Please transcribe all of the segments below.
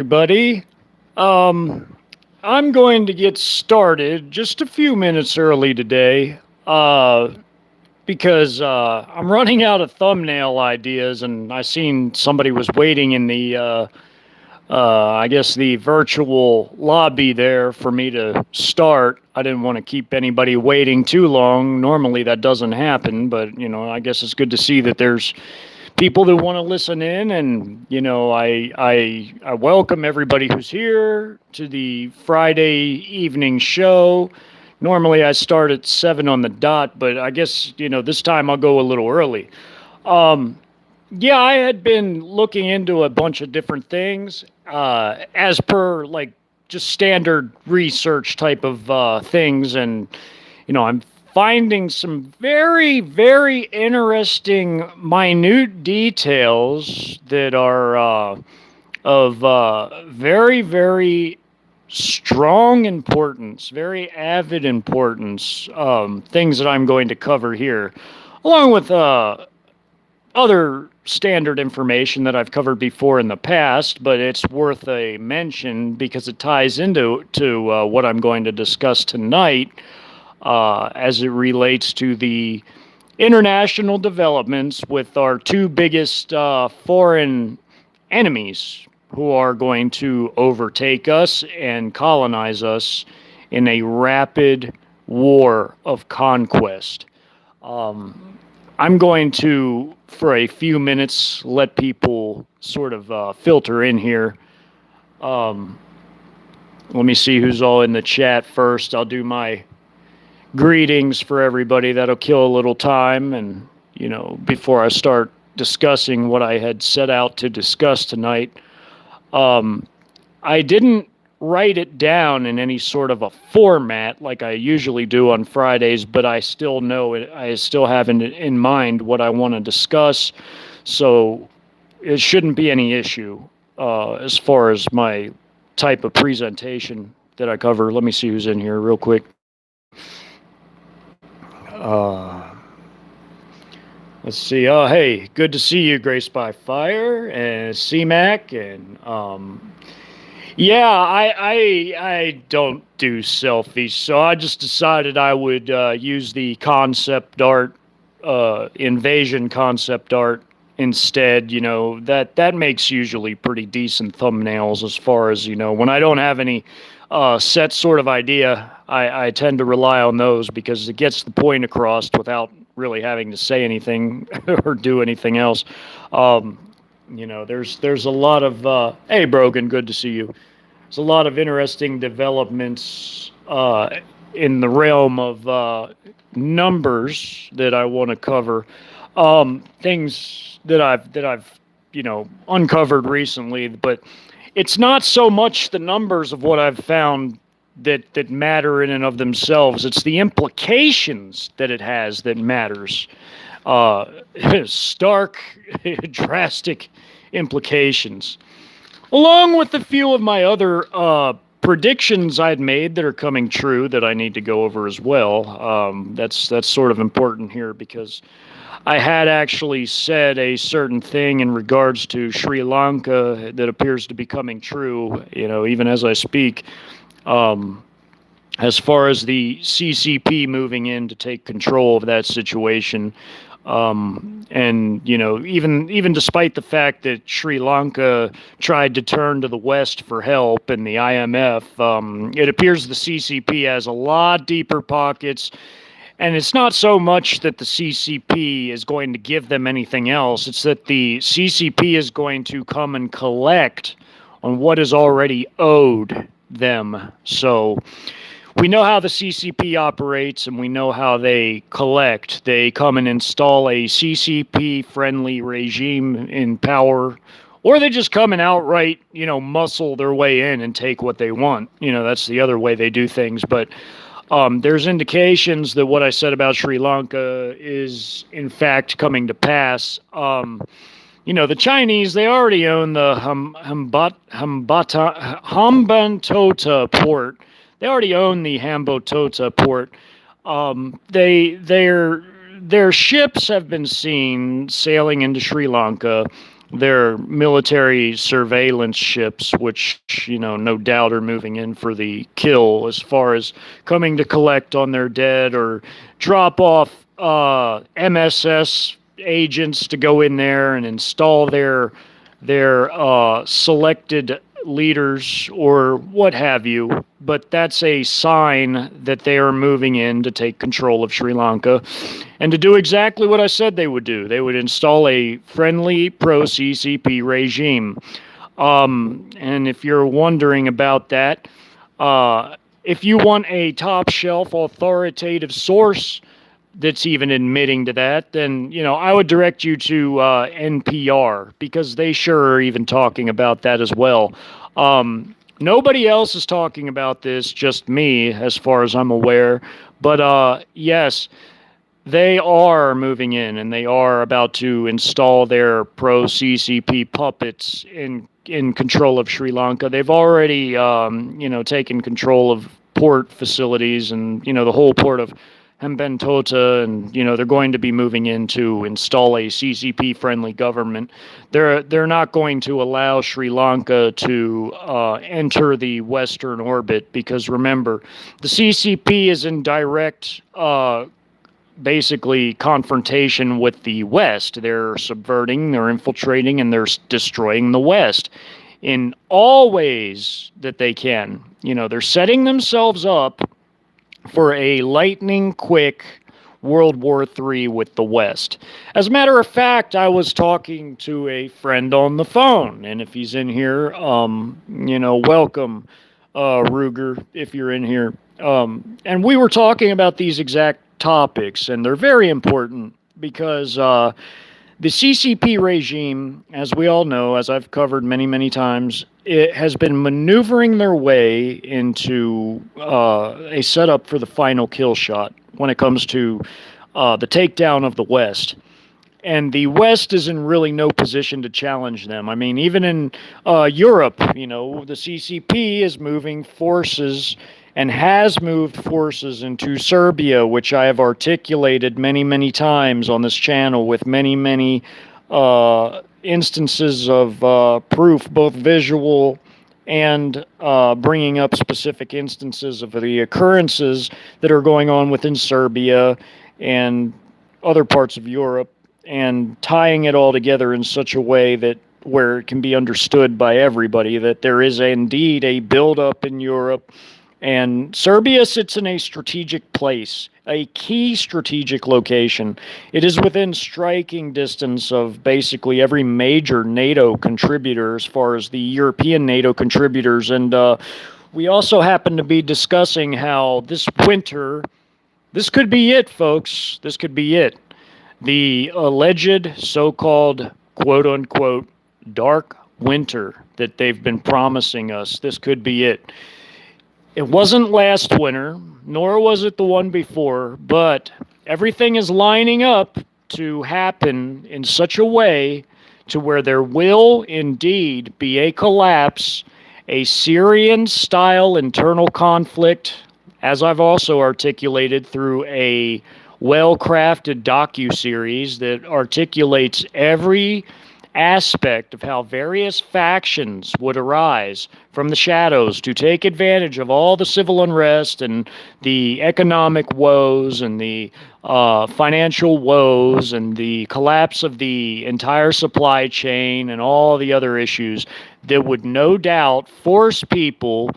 everybody. Um, I'm going to get started just a few minutes early today because I'm running out of thumbnail ideas, and I seen somebody was waiting in I guess, the virtual lobby there for me to start. I didn't want to keep anybody waiting too long. Normally that doesn't happen, but, I guess it's good to see that there's people that want to listen in, and I welcome everybody who's here to the Friday evening show. Normally I start at 7 on the dot, but I guess this time I'll go a little early. Yeah, I had been looking into a bunch of different things, as per like just standard research type of things, and I'm finding some very, very interesting, minute details that are of very, very strong importance, very avid importance, things that I'm going to cover here, along with other standard information that I've covered before in the past, but it's worth a mention because it ties into what I'm going to discuss tonight as it relates to the international developments with our two biggest foreign enemies who are going to overtake us and colonize us in a rapid war of conquest. I'm going to, for a few minutes, let people sort of filter in here. Let me see who's all in the chat first. I'll do my greetings for everybody. That'll kill a little time. And, before I start discussing what I had set out to discuss tonight, I didn't write it down in any sort of a format like I usually do on Fridays, but I still know it. I still have in mind what I want to discuss, so it shouldn't be any issue as far as my type of presentation that I cover. Let me see who's in here real quick. Let's see. Oh, hey, good to see you, Grace by Fire and CMAC, and yeah, I don't do selfies, so I just decided I would use the concept art, invasion concept art instead. That makes usually pretty decent thumbnails as far as, when I don't have any set sort of idea, I tend to rely on those because it gets the point across without really having to say anything or do anything else. There's a lot of hey, Brogan, good to see you. There's a lot of interesting developments in the realm of numbers that I want to cover. Things that I've uncovered recently, but it's not so much the numbers of what I've found that matter in and of themselves. It's the implications that it has that matters. Stark, drastic implications. Along with a few of my other predictions I'd made that are coming true that I need to go over as well. That's sort of important here because I had actually said a certain thing in regards to Sri Lanka that appears to be coming true, even as I speak. As far as the CCP moving in to take control of that situation, and even despite the fact that Sri Lanka tried to turn to the West for help and the IMF, it appears the CCP has a lot deeper pockets. And it's not so much that the CCP is going to give them anything else. It's that the CCP is going to come and collect on what is already owed them. So we know how the CCP operates, and we know how they collect. They come and install a CCP-friendly regime in power, or they just come and outright, muscle their way in and take what they want. That's the other way they do things. But there's indications that what I said about Sri Lanka is, in fact, coming to pass. The Chinese, they already own the Hambantota port. They already own the Hambantota port. Their ships have been seen sailing into Sri Lanka their military surveillance ships, which, no doubt are moving in for the kill as far as coming to collect on their dead or drop off MSS agents to go in there and install their selected leaders or what have you. But that's a sign that they are moving in to take control of Sri Lanka and to do exactly what I said they would do. They would install a friendly pro-CCP regime. And if you're wondering about that, if you want a top-shelf authoritative source that's even admitting to that, then, I would direct you to NPR, because they sure are even talking about that as well. Nobody else is talking about this, just me, as far as I'm aware. But yes, they are moving in, and they are about to install their pro-CCP puppets in control of Sri Lanka. They've already, taken control of port facilities and, the whole port of Hambantota, and they're going to be moving in to install a CCP-friendly government. They're not going to allow Sri Lanka to enter the Western orbit, because remember, the CCP is in direct, basically, confrontation with the West. They're subverting, they're infiltrating, and they're destroying the West in all ways that they can. They're setting themselves up for a lightning quick World War III with the West. As a matter of fact, I was talking to a friend on the phone, and if he's in here, welcome, Ruger, if you're in here. And we were talking about these exact topics, and they're very important because the CCP regime, as we all know, as I've covered many, many times, it has been maneuvering their way into a setup for the final kill shot when it comes to the takedown of the West. And the West is in really no position to challenge them. I mean, even in Europe, the CCP is moving forces and has moved forces into Serbia, which I have articulated many, many times on this channel with many, many instances of proof, both visual and bringing up specific instances of the occurrences that are going on within Serbia and other parts of Europe, and tying it all together in such a way that where it can be understood by everybody that there is indeed a buildup in Europe. And Serbia sits in a strategic place, a key strategic location. It is within striking distance of basically every major NATO contributor as far as the European NATO contributors. And we also happen to be discussing how this winter, this could be it, folks. This could be it. The alleged so-called quote-unquote dark winter that they've been promising us, this could be it. It wasn't last winter, nor was it the one before, but everything is lining up to happen in such a way to where there will indeed be a collapse, a Syrian-style internal conflict, as I've also articulated through a well-crafted docu-series that articulates every aspect of how various factions would arise from the shadows to take advantage of all the civil unrest and the economic woes and the financial woes and the collapse of the entire supply chain and all the other issues that would no doubt force people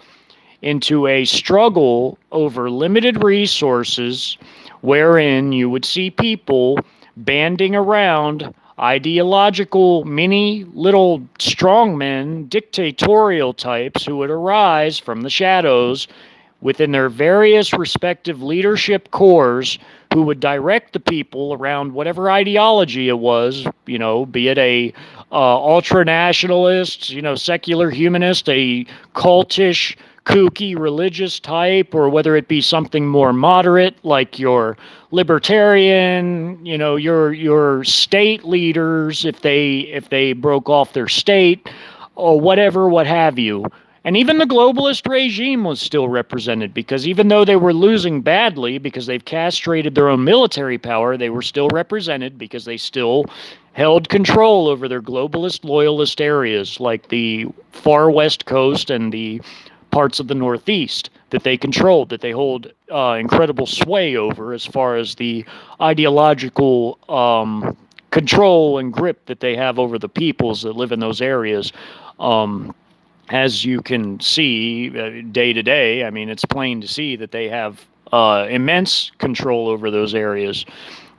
into a struggle over limited resources, wherein you would see people banding around ideological mini little strongmen, dictatorial types who would arise from the shadows within their various respective leadership corps, who would direct the people around whatever ideology it was, be it a ultra-nationalist, secular humanist, a cultish, kooky religious type, or whether it be something more moderate like your libertarian, your state leaders if they broke off their state or whatever, what have you. And even the globalist regime was still represented because even though they were losing badly because they've castrated their own military power, they were still represented because they still held control over their globalist loyalist areas like the far west coast and the parts of the Northeast that they controlled, that they hold incredible sway over as far as the ideological control and grip that they have over the peoples that live in those areas. As you can see day to day, I mean, it's plain to see that they have immense control over those areas.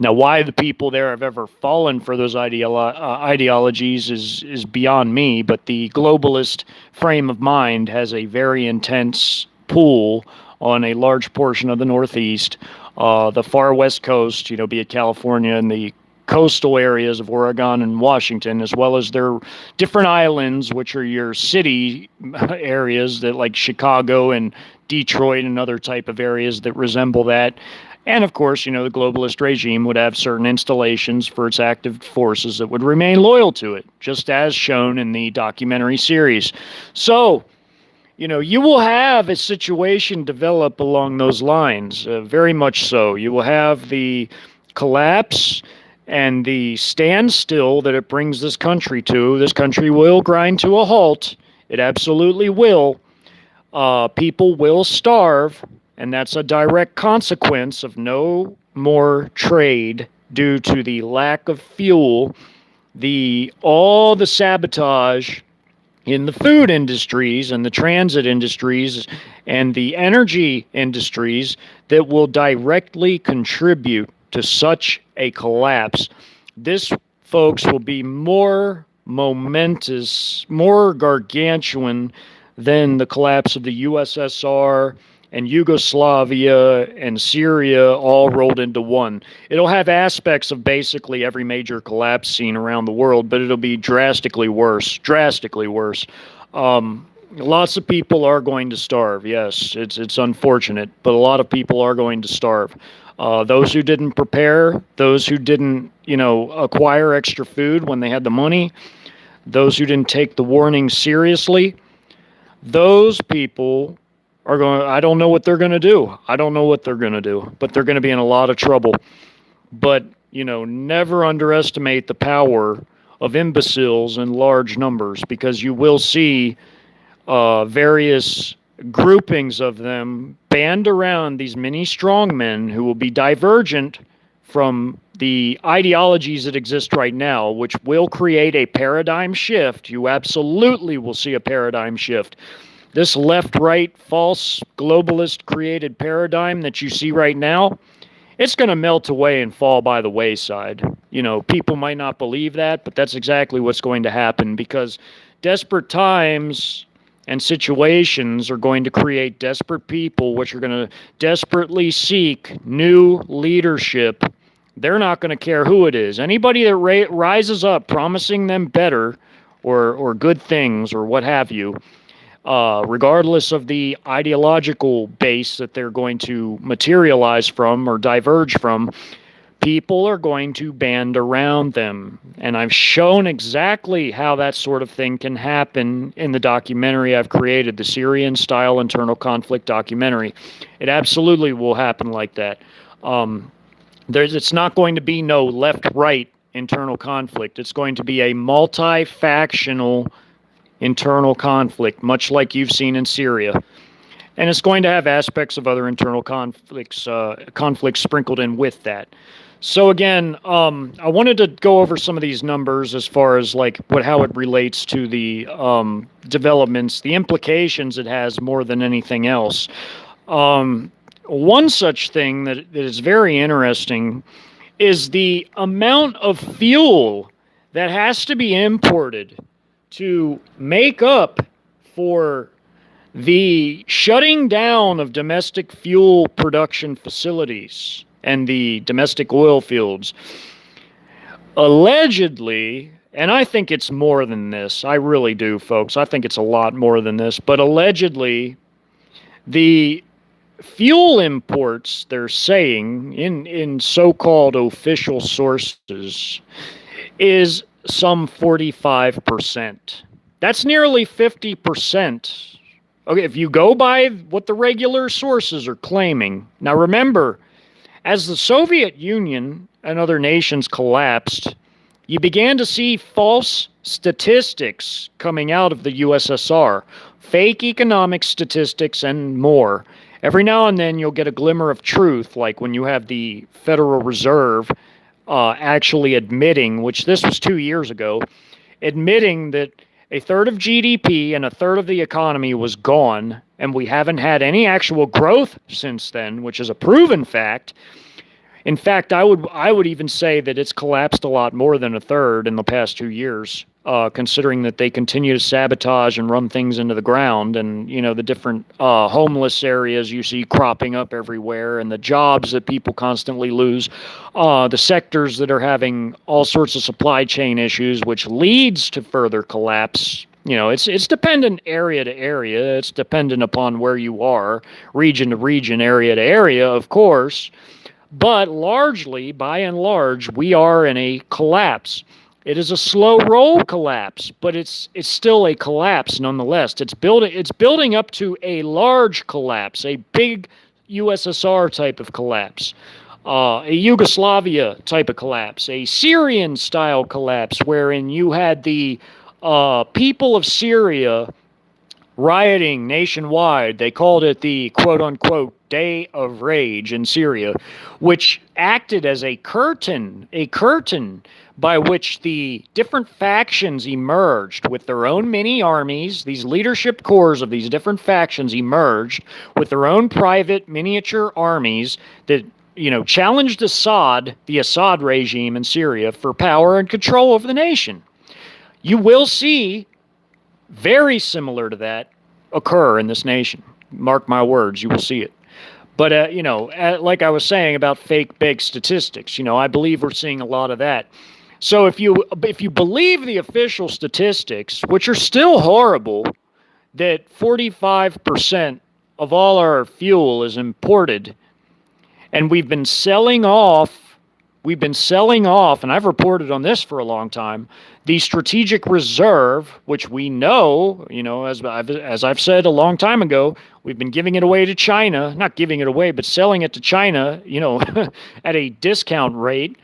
Now, why the people there have ever fallen for those ideologies is beyond me, but the globalist frame of mind has a very intense pull on a large portion of the Northeast, the far West Coast, be it California and the coastal areas of Oregon and Washington, as well as their different islands, which are your city areas that like Chicago and Detroit and other type of areas that resemble that. And of course, the globalist regime would have certain installations for its active forces that would remain loyal to it, just as shown in the documentary series. So, you will have a situation develop along those lines, very much so. You will have the collapse and the standstill that it brings this country to. This country will grind to a halt. It absolutely will. People will starve. And that's a direct consequence of no more trade due to the lack of fuel, all the sabotage in the food industries and the transit industries and the energy industries that will directly contribute to such a collapse. This, folks, will be more momentous, more gargantuan than the collapse of the USSR and Yugoslavia and Syria all rolled into one. It'll have aspects of basically every major collapse seen around the world, but it'll be drastically worse. Lots of people are going to starve. Yes, it's unfortunate, but a lot of people are going to starve. Those who didn't prepare, those who didn't, acquire extra food when they had the money, those who didn't take the warning seriously, those people are going, I don't know what they're going to do. But they're going to be in a lot of trouble. But, never underestimate the power of imbeciles in large numbers, because you will see various groupings of them band around these mini strongmen who will be divergent from the ideologies that exist right now, which will create a paradigm shift. You absolutely will see a paradigm shift. This left-right, false, globalist created paradigm that you see right now, it's going to melt away and fall by the wayside. People might not believe that, but that's exactly what's going to happen, because desperate times and situations are going to create desperate people, which are going to desperately seek new leadership. They're not going to care who it is. Anybody that rises up promising them better or good things or what have you, regardless of the ideological base that they're going to materialize from or diverge from, people are going to band around them. And I've shown exactly how that sort of thing can happen in the documentary I've created, the Syrian-style internal conflict documentary. It absolutely will happen like that. It's not going to be no left-right internal conflict. It's going to be a multi-factional internal conflict, much like you've seen in Syria. And it's going to have aspects of other internal conflicts sprinkled in with that. So again, I wanted to go over some of these numbers as far as how it relates to the developments, the implications it has more than anything else. One such thing that is very interesting is the amount of fuel that has to be imported to make up for the shutting down of domestic fuel production facilities and the domestic oil fields. Allegedly, and I think it's more than this, I really do, folks, I think it's a lot more than this, but allegedly, the fuel imports, they're saying, in so-called official sources, is some 45%. That's nearly 50% Okay, if you go by what the regular sources are claiming. Now remember, as the Soviet Union and other nations collapsed, you began to see false statistics coming out of the USSR, fake economic statistics, and more. Every now and then you'll get a glimmer of truth, like when you have the Federal Reserve actually admitting, which this was 2 years ago, admitting that a third of GDP and a third of the economy was gone, and we haven't had any actual growth since then, which is a proven fact. In fact, I would even say that it's collapsed a lot more than a third in the past 2 years, considering that they continue to sabotage and run things into the ground, and the different homeless areas you see cropping up everywhere, and the jobs that people constantly lose, the sectors that are having all sorts of supply chain issues, which leads to further collapse. It's dependent area to area. It's dependent upon where you are, region to region, area to area, of course. But largely, by and large, we are in a collapse. It is a slow roll collapse, but it's still a collapse nonetheless. It's building up to a large collapse, a big USSR type of collapse, a Yugoslavia type of collapse, a Syrian style collapse, wherein you had the people of Syria rioting nationwide. They called it the quote-unquote Day of Rage in Syria, which acted as a curtain by which the different factions emerged with their own mini armies. These leadership corps of these different factions emerged with their own private miniature armies that challenged the Assad regime in Syria for power and control over the nation. You will see very similar to that occur in this nation. Mark my words, you will see it. But, like I was saying about fake big statistics, I believe we're seeing a lot of that. So if you believe the official statistics, which are still horrible, that 45% of all our fuel is imported, and we've been selling off, and I've reported on this for a long time, the strategic reserve, which we know, as I've said a long time ago, we've been giving it away to China, not giving it away, but selling it to China, at a discount rate,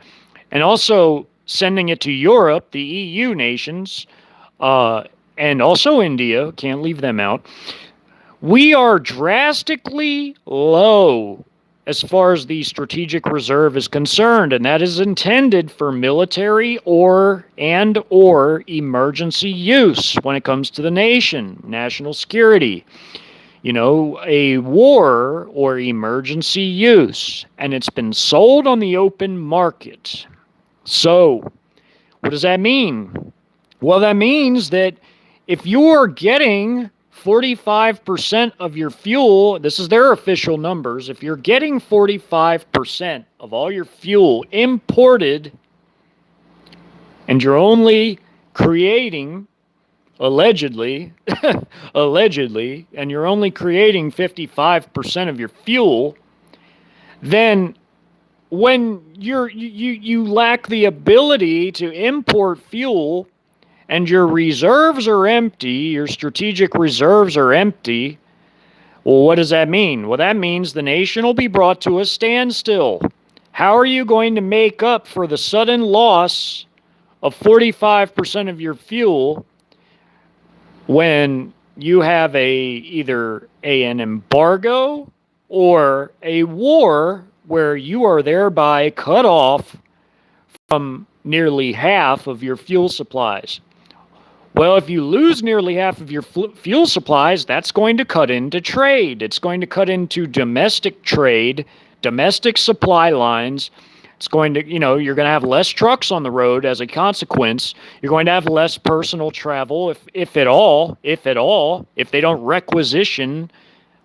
and also sending it to Europe, the EU nations, and also India, can't leave them out. We are drastically low as far as the strategic reserve is concerned, and that is intended for military or emergency use when it comes to the nation, national security, a war or emergency use, and it's been sold on the open market. So, what does that mean? Well, that means that if you're getting 45% of your fuel, this is their official numbers, if you're getting 45% of all your fuel imported and you're only creating, allegedly, and you're only creating 55% of your fuel, then when you lack the ability to import fuel, and your reserves are empty, your strategic reserves are empty, well, what does that mean? Well, that means the nation will be brought to a standstill. How are you going to make up for the sudden loss of 45% of your fuel when you have either an embargo or a war where you are thereby cut off from nearly half of your fuel supplies? Well, if you lose nearly half of your fuel supplies, that's going to cut into trade. It's going to cut into domestic trade, domestic supply lines. It's going to, you're going to have less trucks on the road as a consequence. You're going to have less personal travel, if at all, if they don't requisition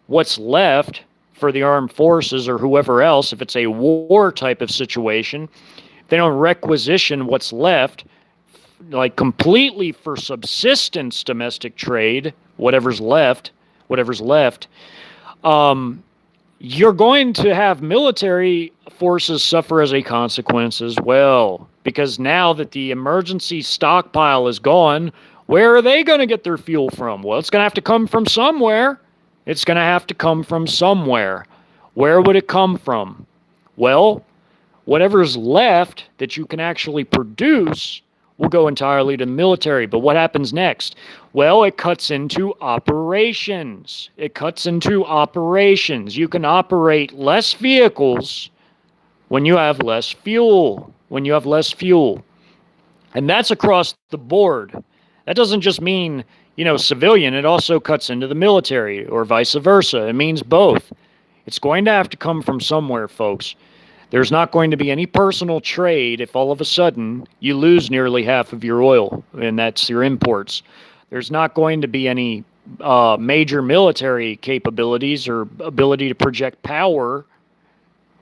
what's left for the armed forces or whoever else, if it's a war type of situation, if they don't requisition what's left, like completely for subsistence domestic trade, whatever's left, you're going to have military forces suffer as a consequence as well. Because now that the emergency stockpile is gone, where are they going to get their fuel from? Well, it's going to have to come from somewhere. It's going to have to come from somewhere. Where would it come from? Well, whatever's left that you can actually produce will go entirely to the military. But what happens next? Well, it cuts into operations. It cuts into operations. You can operate less vehicles when you have less fuel. When you have less fuel. And that's across the board. That doesn't just mean, civilian. It also cuts into the military or vice versa. It means both. It's going to have to come from somewhere, folks. There's not going to be any personal trade if all of a sudden you lose nearly half of your oil, and that's your imports. There's not going to be any major military capabilities or ability to project power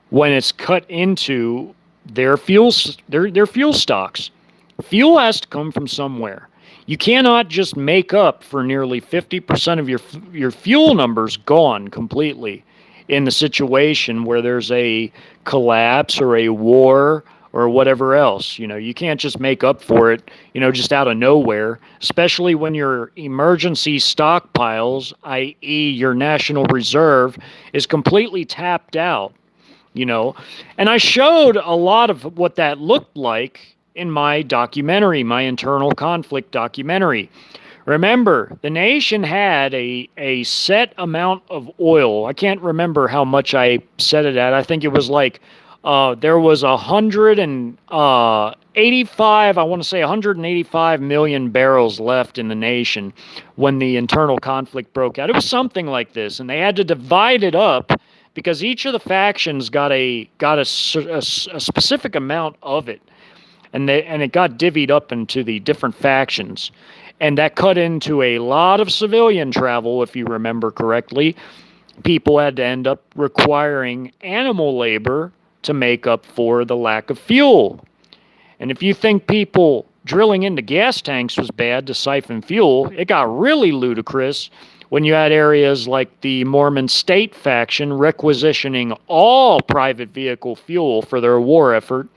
when it's cut into their fuel stocks. Fuel has to come from somewhere. You cannot just make up for nearly 50% of your fuel numbers gone completely in the situation where there's a collapse or a war or whatever else. You can't just make up for it, just out of nowhere, especially when your emergency stockpiles, i.e. your national reserve, is completely tapped out, And I showed a lot of what that looked like in my documentary, my internal conflict documentary. Remember, the nation had a set amount of oil. I can't remember how much I set it at. I think it was like there was 185 million barrels left in the nation when the internal conflict broke out. It was something like this, and they had to divide it up because each of the factions got a specific amount of it. And it got divvied up into the different factions. And that cut into a lot of civilian travel, if you remember correctly. People had to end up requiring animal labor to make up for the lack of fuel. And if you think people drilling into gas tanks was bad to siphon fuel, it got really ludicrous when you had areas like the Mormon state faction requisitioning all private vehicle fuel for their war effort,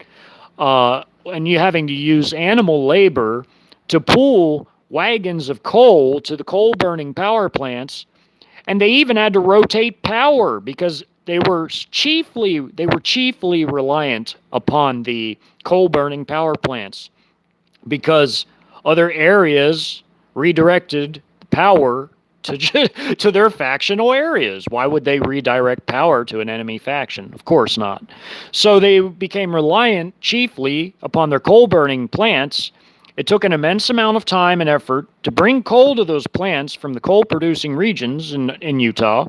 and you having to use animal labor to pull wagons of coal to the coal-burning power plants, and they even had to rotate power because they were chiefly reliant upon the coal-burning power plants because other areas redirected power to their factional areas. Why would they redirect power to an enemy faction? Of course not. So they became reliant chiefly upon their coal-burning plants. It took an immense amount of time and effort to bring coal to those plants from the coal-producing regions in Utah.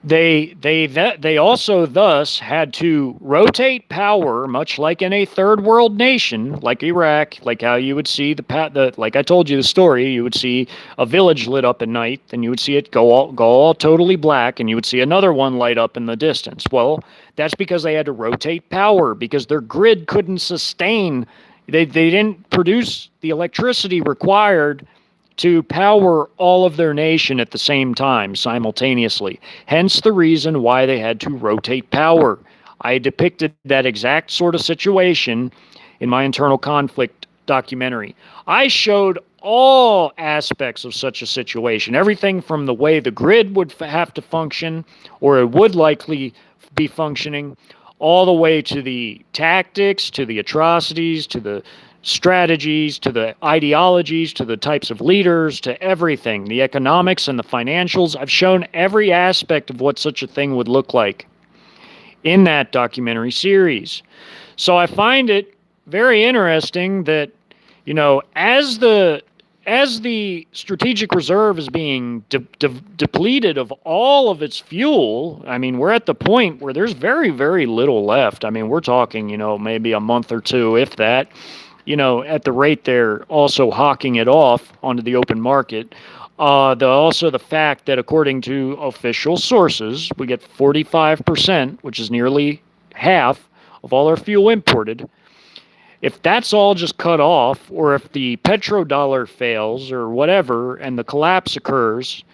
They also thus had to rotate power, much like in a third world nation, like Iraq, like how you would see like I told you the story, you would see a village lit up at night, then you would see it go all totally black, and you would see another one light up in the distance. Well, that's because they had to rotate power because their grid couldn't sustain. They didn't produce the electricity required to power all of their nation at the same time, simultaneously. Hence the reason why they had to rotate power. I depicted that exact sort of situation in my internal conflict documentary. I showed all aspects of such a situation, everything from the way the grid would have to function, or it would likely be functioning, all the way to the tactics, to the atrocities, to the strategies, to the ideologies, to the types of leaders, to everything, the economics and the financials. I've shown every aspect of what such a thing would look like in that documentary series. So I find it very interesting that, as the strategic reserve is being depleted of all of its fuel, I mean, we're at the point where there's very, very little left. I mean, we're talking, maybe a month or two, if that. At the rate they're also hawking it off onto the open market. Also the fact that according to official sources, we get 45%, which is nearly half of all our fuel imported. If that's all just cut off, or if the petrodollar fails or whatever, and the collapse occurs,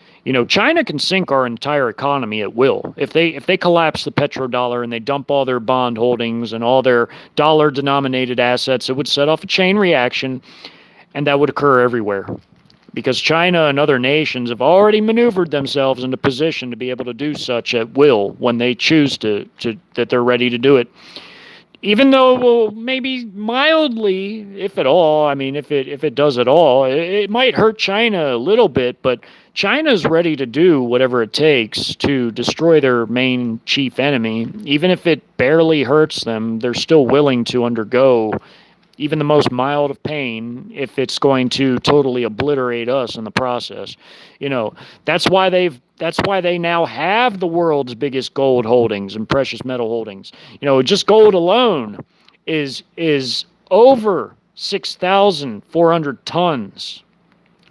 China can sink our entire economy at will. If they collapse the petrodollar and they dump all their bond holdings and all their dollar-denominated assets, it would set off a chain reaction, and that would occur everywhere. because China and other nations have already maneuvered themselves into position to be able to do such at will when they choose to that they're ready to do it. Even though, well, maybe mildly, if at all. I mean, if it does at all, it might hurt China a little bit, but China's ready to do whatever it takes to destroy their main chief enemy. Even if it barely hurts them, they're still willing to undergo even the most mild of pain if it's going to totally obliterate us in the process. You know, that's why they now have the world's biggest gold holdings and precious metal holdings. You know, just gold alone is over 6,400 tons.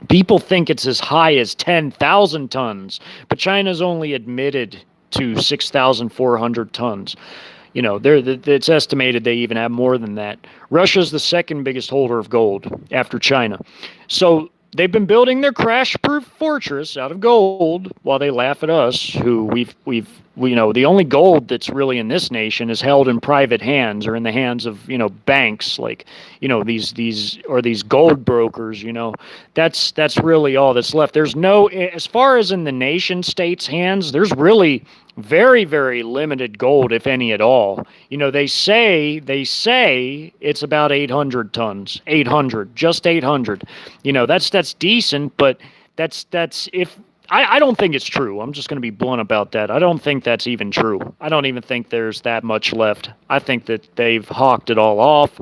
People think it's as high as 10,000 tons, but China's only admitted to 6,400 tons. You know, it's estimated they even have more than that. Russia's the second biggest holder of gold after China. So they've been building their crash-proof fortress out of gold while they laugh at us, who we know, the only gold that's really in this nation is held in private hands or in the hands of, you know, banks, like, you know, these gold brokers. You know, that's really all that's left. There's no, as far as in the nation states' hands, there's really very, very limited gold, if any at all. You know, they say it's about 800 tons, 800, just 800. You know, that's decent, but that's if I don't think it's true. I'm just going to be blunt about that. I don't think that's even true. I don't even think there's that much left. I think that they've hawked it all off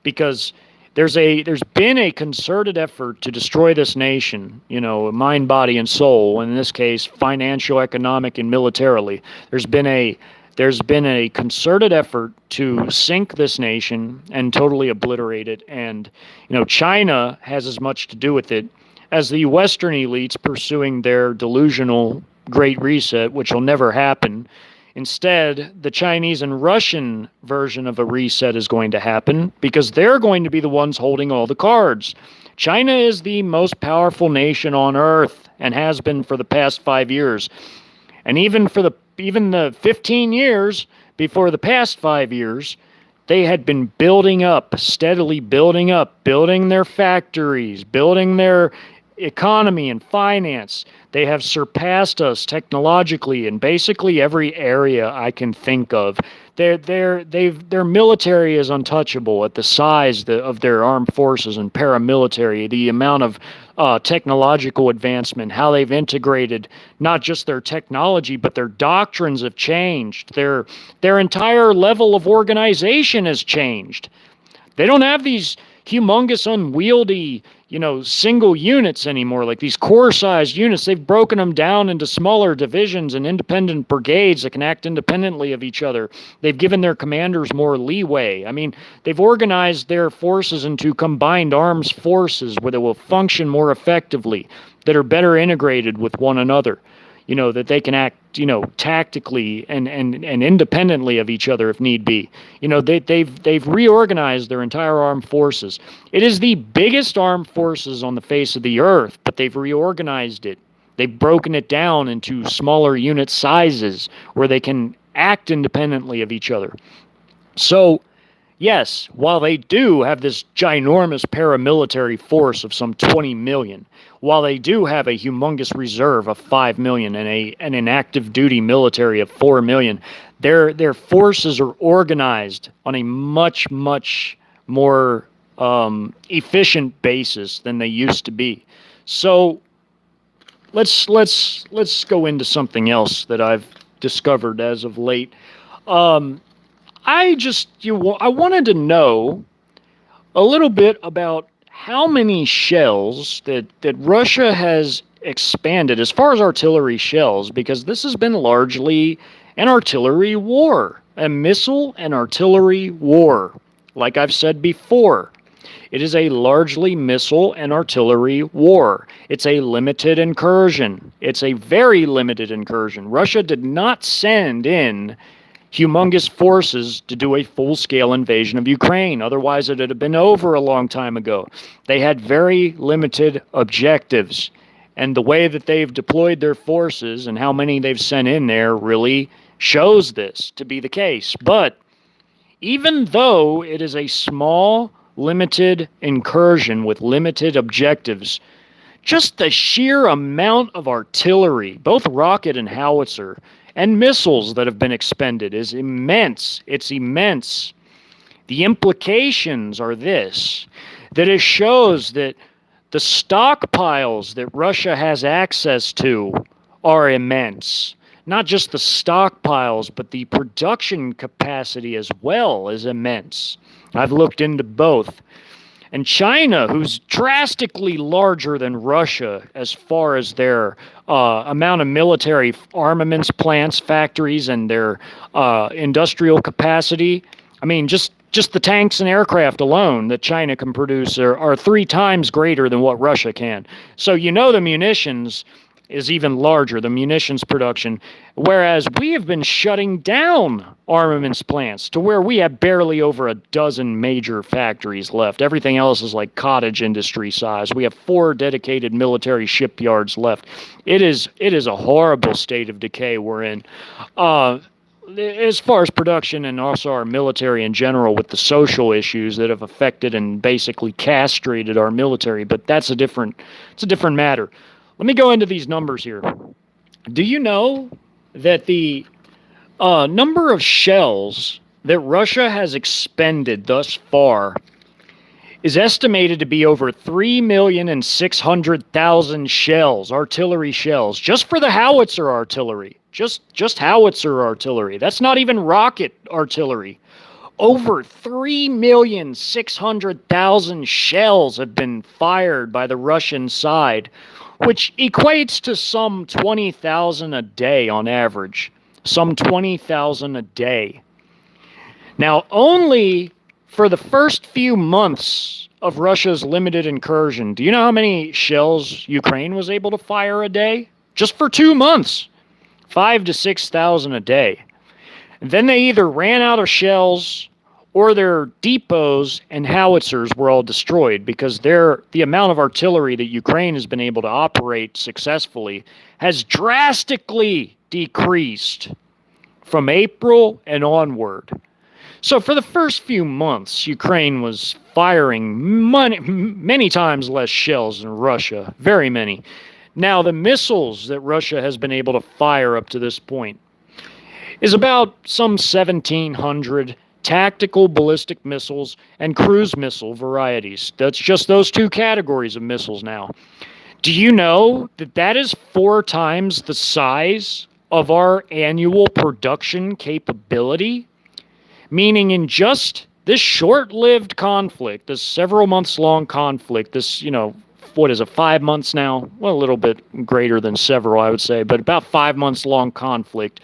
because there's been a concerted effort to destroy this nation, you know, mind, body, and soul. In this case, financial, economic, and militarily. There's been a concerted effort to sink this nation and totally obliterate it. And, you know, China has as much to do with it as the Western elites pursuing their delusional Great Reset, which will never happen. Instead, the Chinese and Russian version of a reset is going to happen because they're going to be the ones holding all the cards. China is the most powerful nation on Earth and has been for the past 5 years. And even the 15 years before the past 5 years, they had been steadily building up, building their factories, building their economy and finance. They have surpassed us technologically in basically every area I can think of. Their military is untouchable at the size of their armed forces and paramilitary, the amount of technological advancement, how they've integrated not just their technology, but their doctrines have changed. Their entire level of organization has changed. They don't have these humongous, unwieldy, you know, single units anymore, like these corps-sized units. They've broken them down into smaller divisions and independent brigades that can act independently of each other. They've given their commanders more leeway. I mean, they've organized their forces into combined arms forces where they will function more effectively, that are better integrated with one another. You know, that they can act, you know, tactically and independently of each other if need be. You know, they've reorganized their entire armed forces. It is the biggest armed forces on the face of the earth, but they've reorganized it. They've broken it down into smaller unit sizes where they can act independently of each other. So, yes, while they do have this ginormous paramilitary force of some 20 million, while they do have a humongous reserve of 5 million and an active duty military of 4 million, their forces are organized on a much, much more efficient basis than they used to be. So let's go into something else that I've discovered as of late. I wanted to know a little bit about how many shells that Russia has expanded as far as artillery shells, because this has been largely an artillery war, a missile and artillery war. Like I've said before, it is a largely missile and artillery war. It's a limited incursion. It's a very limited incursion. Russia did not send in humongous forces to do a full-scale invasion of Ukraine. Otherwise, it would have been over a long time ago. They had very limited objectives, and the way that they've deployed their forces and how many they've sent in there really shows this to be the case. But even though it is a small, limited incursion with limited objectives, Just the sheer amount of artillery, both rocket and howitzer, and missiles that have been expended is immense. It's immense. The implications are this, that it shows that the stockpiles that Russia has access to are immense. Not just the stockpiles, but the production capacity as well is immense. I've looked into both. And China, who's drastically larger than Russia as far as their amount of military armaments plants, factories, and their industrial capacity. I mean, just the tanks and aircraft alone that China can produce are 3 times greater than what Russia can. So the munitions is even larger, the munitions production, whereas we have been shutting down armaments plants to where we have barely over a dozen major factories left. Everything else is like cottage industry size. We have 4 dedicated military shipyards left. It is a horrible state of decay we're in. As far as production and also our military in general, with the social issues that have affected and basically castrated our military, but it's a different matter. Let me go into these numbers here. Do you know that the number of shells that Russia has expended thus far is estimated to be over 3,600,000 shells, artillery shells, just for the howitzer artillery. Just howitzer artillery. That's not even rocket artillery. Over 3,600,000 shells have been fired by the Russian side, which equates to some 20,000 a day on average. Some 20,000 a day. Now, only for the first few months of Russia's limited incursion, do you know how many shells Ukraine was able to fire a day? Just for 2 months. 5,000 to 6,000 a day. And then they either ran out of shells or their depots and howitzers were all destroyed because the amount of artillery that Ukraine has been able to operate successfully has drastically decreased from April and onward. So for the first few months, Ukraine was firing many times less shells than Russia, very many. Now, the missiles that Russia has been able to fire up to this point is about some 1,700 tactical ballistic missiles and cruise missile varieties. That's just those 2 categories of missiles now. Do you know that is 4 times the size of our annual production capability? Meaning in just this short-lived conflict, this several months long conflict, this, what is it, 5 months now? Well, a little bit greater than several, I would say, but about 5 months long conflict.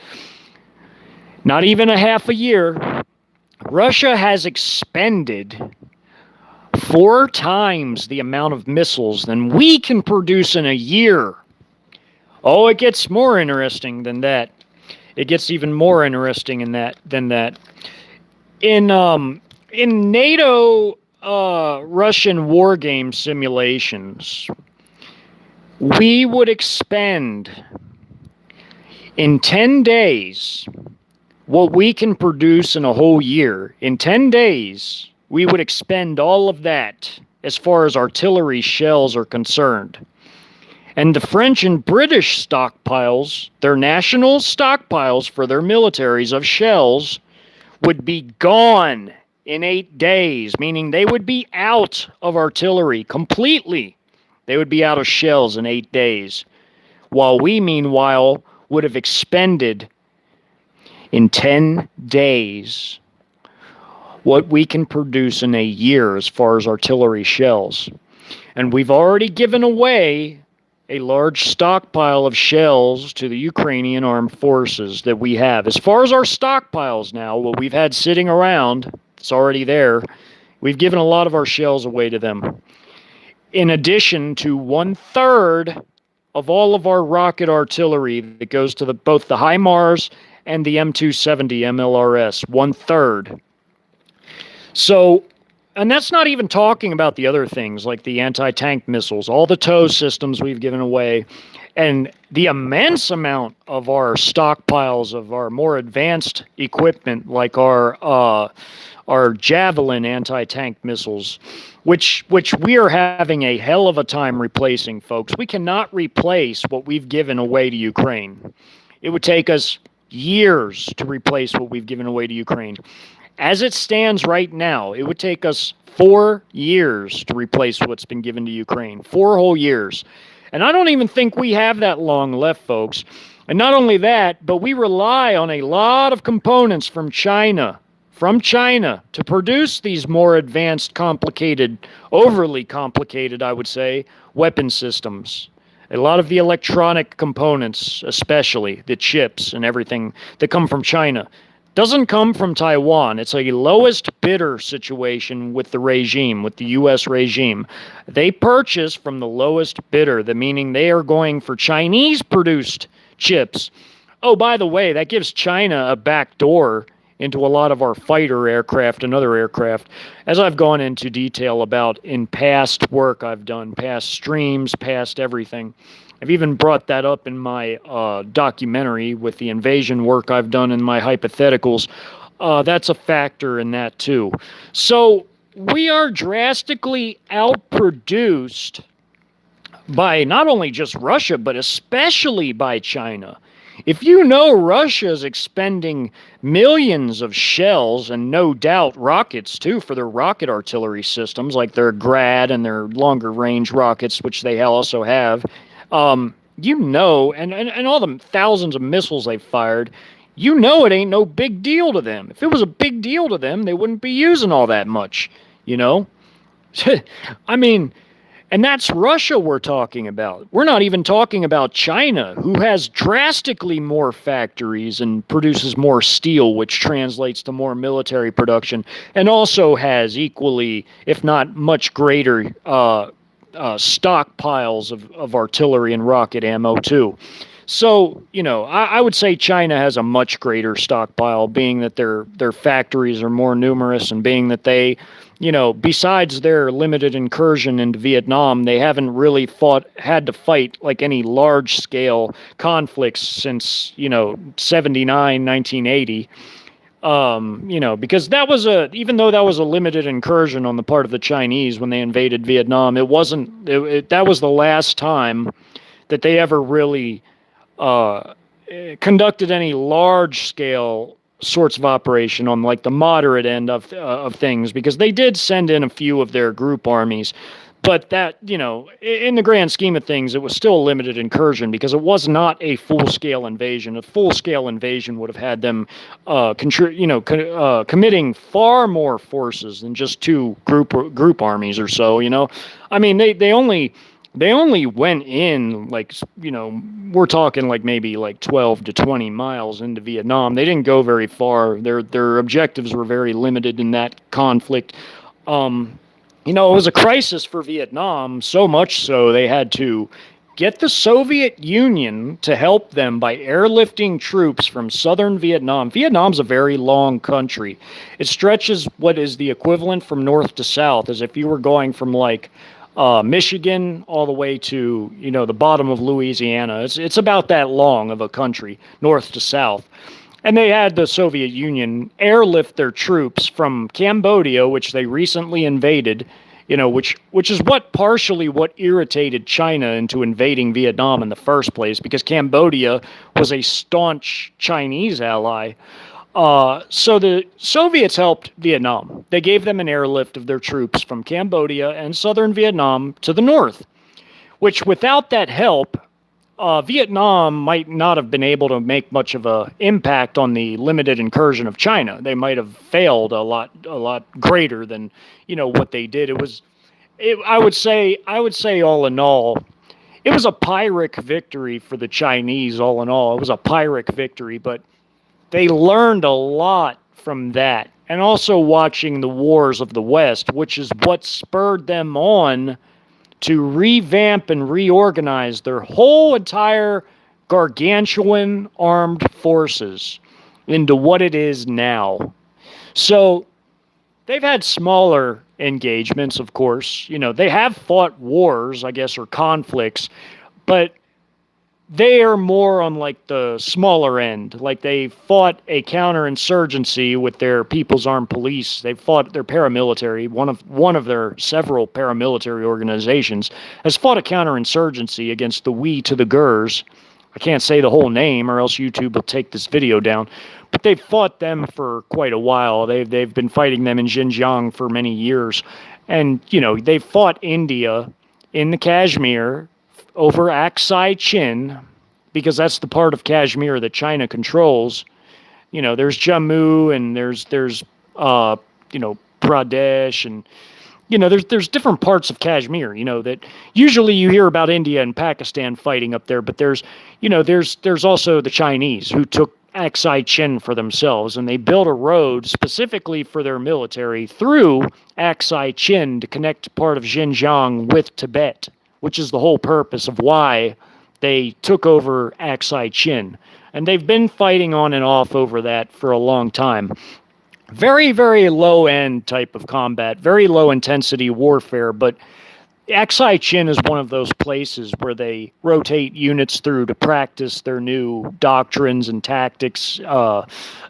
Not even a half a year. Russia has expended 4 times the amount of missiles than we can produce in a year. Oh, it gets more interesting than that. It gets even more interesting than that. In NATO Russian war game simulations, we would expend in 10 days what we can produce in a whole year. In 10 days, we would expend all of that as far as artillery shells are concerned. And the French and British stockpiles, their national stockpiles for their militaries of shells, would be gone in 8 days, meaning they would be out of artillery completely. They would be out of shells in 8 days, while we, meanwhile, would have expended in 10 days what we can produce in a year as far as artillery shells. And we've already given away a large stockpile of shells to the Ukrainian armed forces that we have. As far as our stockpiles now, what we've had sitting around, it's already there, we've given a lot of our shells away to them. In addition to 1/3 of all of our rocket artillery that goes to both the HIMARS and the M270 MLRS, 1/3. So And that's not even talking about the other things like the anti-tank missiles, all the tow systems we've given away, and the immense amount of our stockpiles of our more advanced equipment, like our Javelin anti-tank missiles, which we are having a hell of a time replacing, folks. We cannot replace what we've given away to Ukraine. It would take us years to replace what we've given away to Ukraine. As it stands right now, it would take us 4 years to replace what's been given to Ukraine. 4 whole years. And I don't even think we have that long left, folks. And not only that, but we rely on a lot of components from China to produce these more advanced, complicated, overly complicated, I would say, weapon systems. A lot of the electronic components, especially the chips and everything that come from China, doesn't come from Taiwan. It's a lowest bidder situation with the regime, with the U.S. regime. They purchase from the lowest bidder, meaning they are going for Chinese-produced chips. Oh, by the way, that gives China a back door into a lot of our fighter aircraft and other aircraft, as I've gone into detail about in past work I've done, past streams, past everything. I've even brought that up in my documentary with the invasion work I've done in my hypotheticals. That's a factor in that too. So we are drastically outproduced by not only just Russia, but especially by China. If you know Russia is expending millions of shells and no doubt rockets too for their rocket artillery systems, like their Grad and their longer range rockets, which they also have, and all the thousands of missiles they've fired, it ain't no big deal to them. If it was a big deal to them, they wouldn't be using all that much, I mean, and that's Russia we're talking about. We're not even talking about China, who has drastically more factories and produces more steel, which translates to more military production, and also has equally, if not much greater, stockpiles of artillery and rocket ammo, too. So, I would say China has a much greater stockpile, being that their factories are more numerous and being that they, besides their limited incursion into Vietnam, they haven't really had to fight like any large-scale conflicts since, 79, 1980. Because even though that was a limited incursion on the part of the Chinese when they invaded Vietnam, that was the last time that they ever really conducted any large-scale sorts of operation on like the moderate end of things, because they did send in a few of their group armies. But that, in the grand scheme of things, it was still a limited incursion because it was not a full-scale invasion. A full-scale invasion would have had them, committing far more forces than just 2 group armies or so. I mean, they only went in we're talking like maybe like 12 to 20 miles into Vietnam. They didn't go very far. Their objectives were very limited in that conflict. It was a crisis for Vietnam, so much so they had to get the Soviet Union to help them by airlifting troops from southern Vietnam. Vietnam's a very long country. It stretches what is the equivalent from north to south, as if you were going from Michigan all the way to, the bottom of Louisiana. It's about that long of a country, north to south. And they had the Soviet Union airlift their troops from Cambodia, which they recently invaded, which is partially what irritated China into invading Vietnam in the first place, because Cambodia was a staunch Chinese ally. So the Soviets helped Vietnam. They gave them an airlift of their troops from Cambodia and southern Vietnam to the north, which without that help, Vietnam might not have been able to make much of an impact on the limited incursion of China. They might have failed a lot greater than, what they did. I would say all in all, it was a Pyrrhic victory for the Chinese. All in all, it was a Pyrrhic victory, but they learned a lot from that, and also watching the wars of the West, which is what spurred them on to revamp and reorganize their whole entire gargantuan armed forces into what it is now. So they've had smaller engagements, of course. They have fought wars, I guess, or conflicts, but they are more on like the smaller end. Like they fought a counterinsurgency with their People's Armed Police. They fought their paramilitary. One of their several paramilitary organizations has fought a counterinsurgency against the We to the Gurs. I can't say the whole name, or else YouTube will take this video down. But they've fought them for quite a while. They've been fighting them in Xinjiang for many years, and they've fought India in the Kashmir over Aksai Chin, because that's the part of Kashmir that China controls. There's Jammu, and there's Pradesh, and there's different parts of Kashmir. That usually you hear about India and Pakistan fighting up there, but there's also the Chinese who took Aksai Chin for themselves, and they built a road specifically for their military through Aksai Chin to connect part of Xinjiang with Tibet, which is the whole purpose of why they took over Aksai Chin. And they've been fighting on and off over that for a long time. Very, very low-end type of combat, very low-intensity warfare, but Aksai Chin is one of those places where they rotate units through to practice their new doctrines and tactics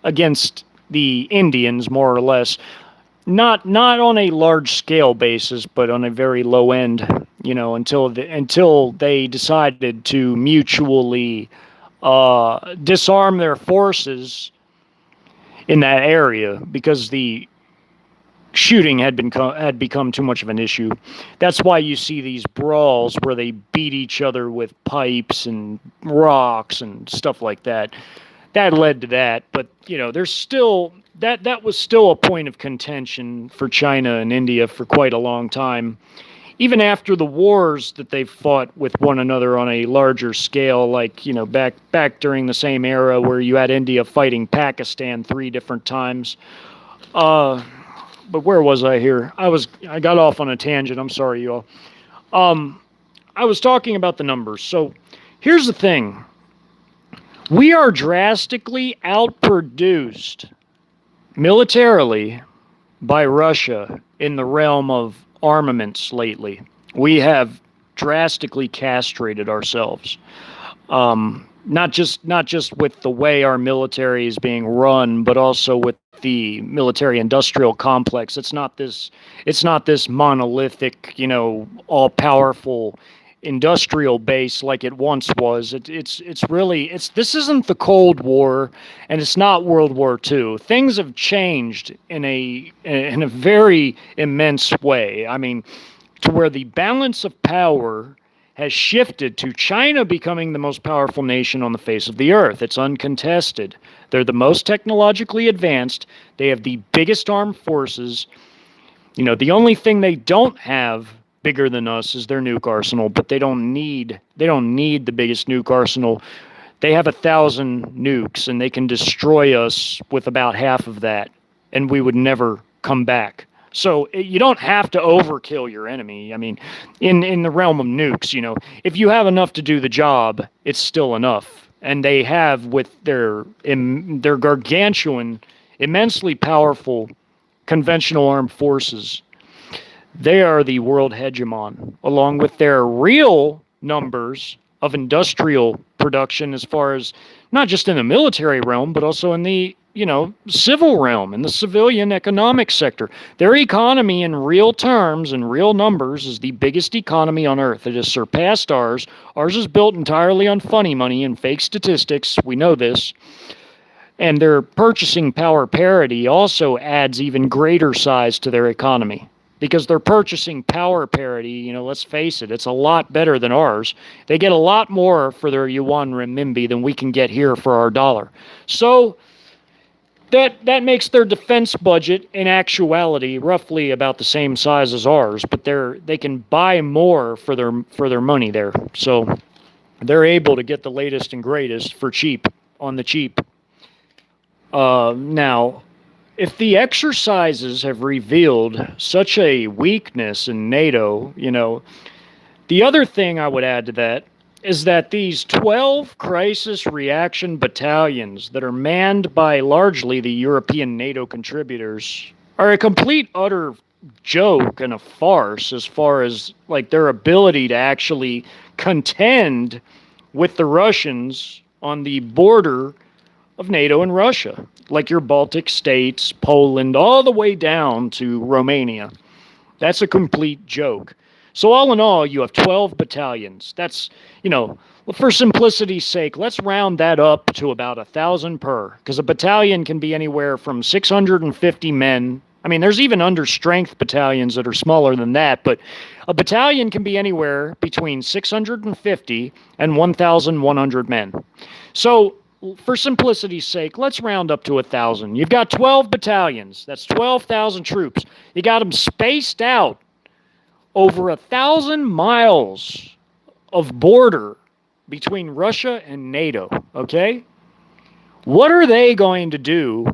against the Indians, more or less. Not on a large-scale basis, but on a very low end, until they decided to mutually disarm their forces in that area, because the shooting had become too much of an issue. That's why you see these brawls where they beat each other with pipes and rocks and stuff like that. That led to that, but there's still that was still a point of contention for China and India for quite a long time. Even after the wars that they fought with one another on a larger scale, like back during the same era where you had India fighting Pakistan 3 different times. But where was I here? I got off on a tangent. I'm sorry, y'all. I was talking about the numbers. So here's the thing. We are drastically outproduced militarily by Russia in the realm of armaments lately. We have drastically castrated ourselves. Not just with the way our military is being run, but also with the military-industrial complex. It's not this monolithic, all-powerful industrial base like it once was. This isn't the Cold War, and it's not World War II. Things have changed in a very immense way. I mean, to where the balance of power has shifted to China becoming the most powerful nation on the face of the earth. It's uncontested. They're the most technologically advanced. They have the biggest armed forces. The only thing they don't have bigger than us is their nuke arsenal, but they don't need the biggest nuke arsenal. They have 1,000 nukes, and they can destroy us with about half of that, and we would never come back. So you don't have to overkill your enemy. I mean, in the realm of nukes, if you have enough to do the job, it's still enough. And they have, with their gargantuan, immensely powerful conventional armed forces, they are the world hegemon, along with their real numbers of industrial production, as far as not just in the military realm, but also in the civil realm, in the civilian economic sector. Their economy in real terms and real numbers is the biggest economy on earth. It has surpassed ours. Ours is built entirely on funny money and fake statistics. We know this. And their purchasing power parity also adds even greater size to their economy, because their purchasing power parity, let's face it, it's a lot better than ours. They get a lot more for their yuan renminbi than we can get here for our dollar. So that makes their defense budget, in actuality, roughly about the same size as ours, but they can buy more for their money there. So they're able to get the latest and greatest for cheap, on the cheap. Now, if the exercises have revealed such a weakness in NATO, the other thing I would add to that is that these 12 crisis reaction battalions that are manned by largely the European NATO contributors, are a complete utter joke and a farce as far as like their ability to actually contend with the Russians on the border of NATO and Russia, like your Baltic states, Poland, all the way down to Romania. That's a complete joke. So, all in all, you have 12 battalions. That's, you know, for simplicity's sake, let's round that up to about 1,000 per, because a battalion can be anywhere from 650 men. I mean, there's even under strength battalions that are smaller than that, but a battalion can be anywhere between 650 and 1,100 men. So, for simplicity's sake, let's round up to 1,000. You've got 12 battalions. That's 12,000 troops. You got them spaced out over 1,000 miles of border between Russia and NATO, okay? What are they going to do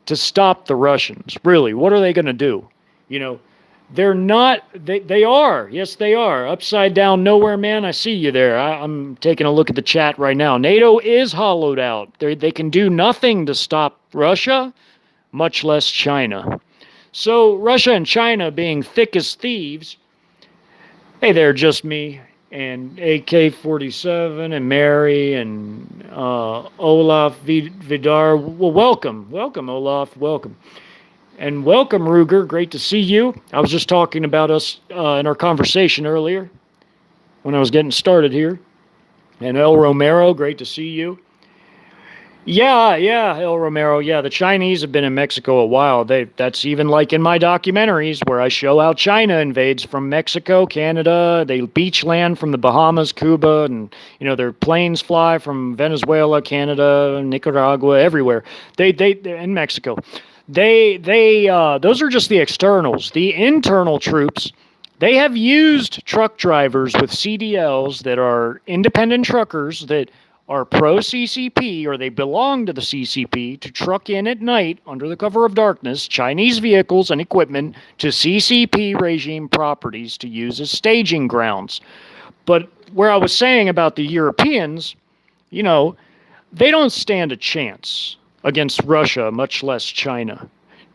to stop the Russians? Really, what are they going to do? You know, they're not, they are. Yes, they are. Upside down nowhere, man. I see you there. I'm taking a look at the chat right now. NATO is hollowed out. They can do nothing to stop Russia, much less China. So Russia and China being thick as thieves. Hey there, just me and AK-47 and Mary and Olaf Vidar. Well, welcome, Olaf, welcome. And welcome, Ruger. Great to see you. I was just talking about us in our conversation earlier when I was getting started here. And El Romero, great to see you. Yeah, El Romero. Yeah, the Chinese have been in Mexico a while. That's even like in my documentaries where I show how China invades from Mexico, Canada. They beach land from the Bahamas, Cuba, and their planes fly from Venezuela, Canada, Nicaragua, everywhere. They in Mexico. Those are just the externals. The internal troops, they have used truck drivers with CDLs that are independent truckers that are pro-CCP, or they belong to the CCP, to truck in at night under the cover of darkness Chinese vehicles and equipment to CCP regime properties to use as staging grounds. But where I was saying about the Europeans, they don't stand a chance against Russia, much less China.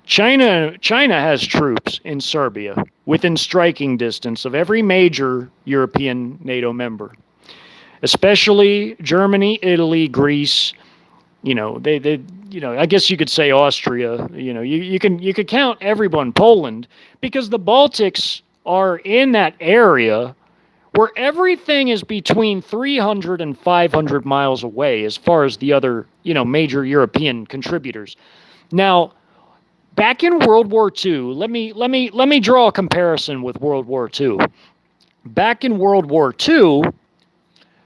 China has troops in Serbia within striking distance of every major European NATO member. Especially Germany, Italy, Greece, I guess you could say Austria, you could count everyone, Poland, because the Baltics are in that area where everything is between 300 and 500 miles away as far as the other, major European contributors. Now, back in World War II, let me draw a comparison with World War II. Back in World War II,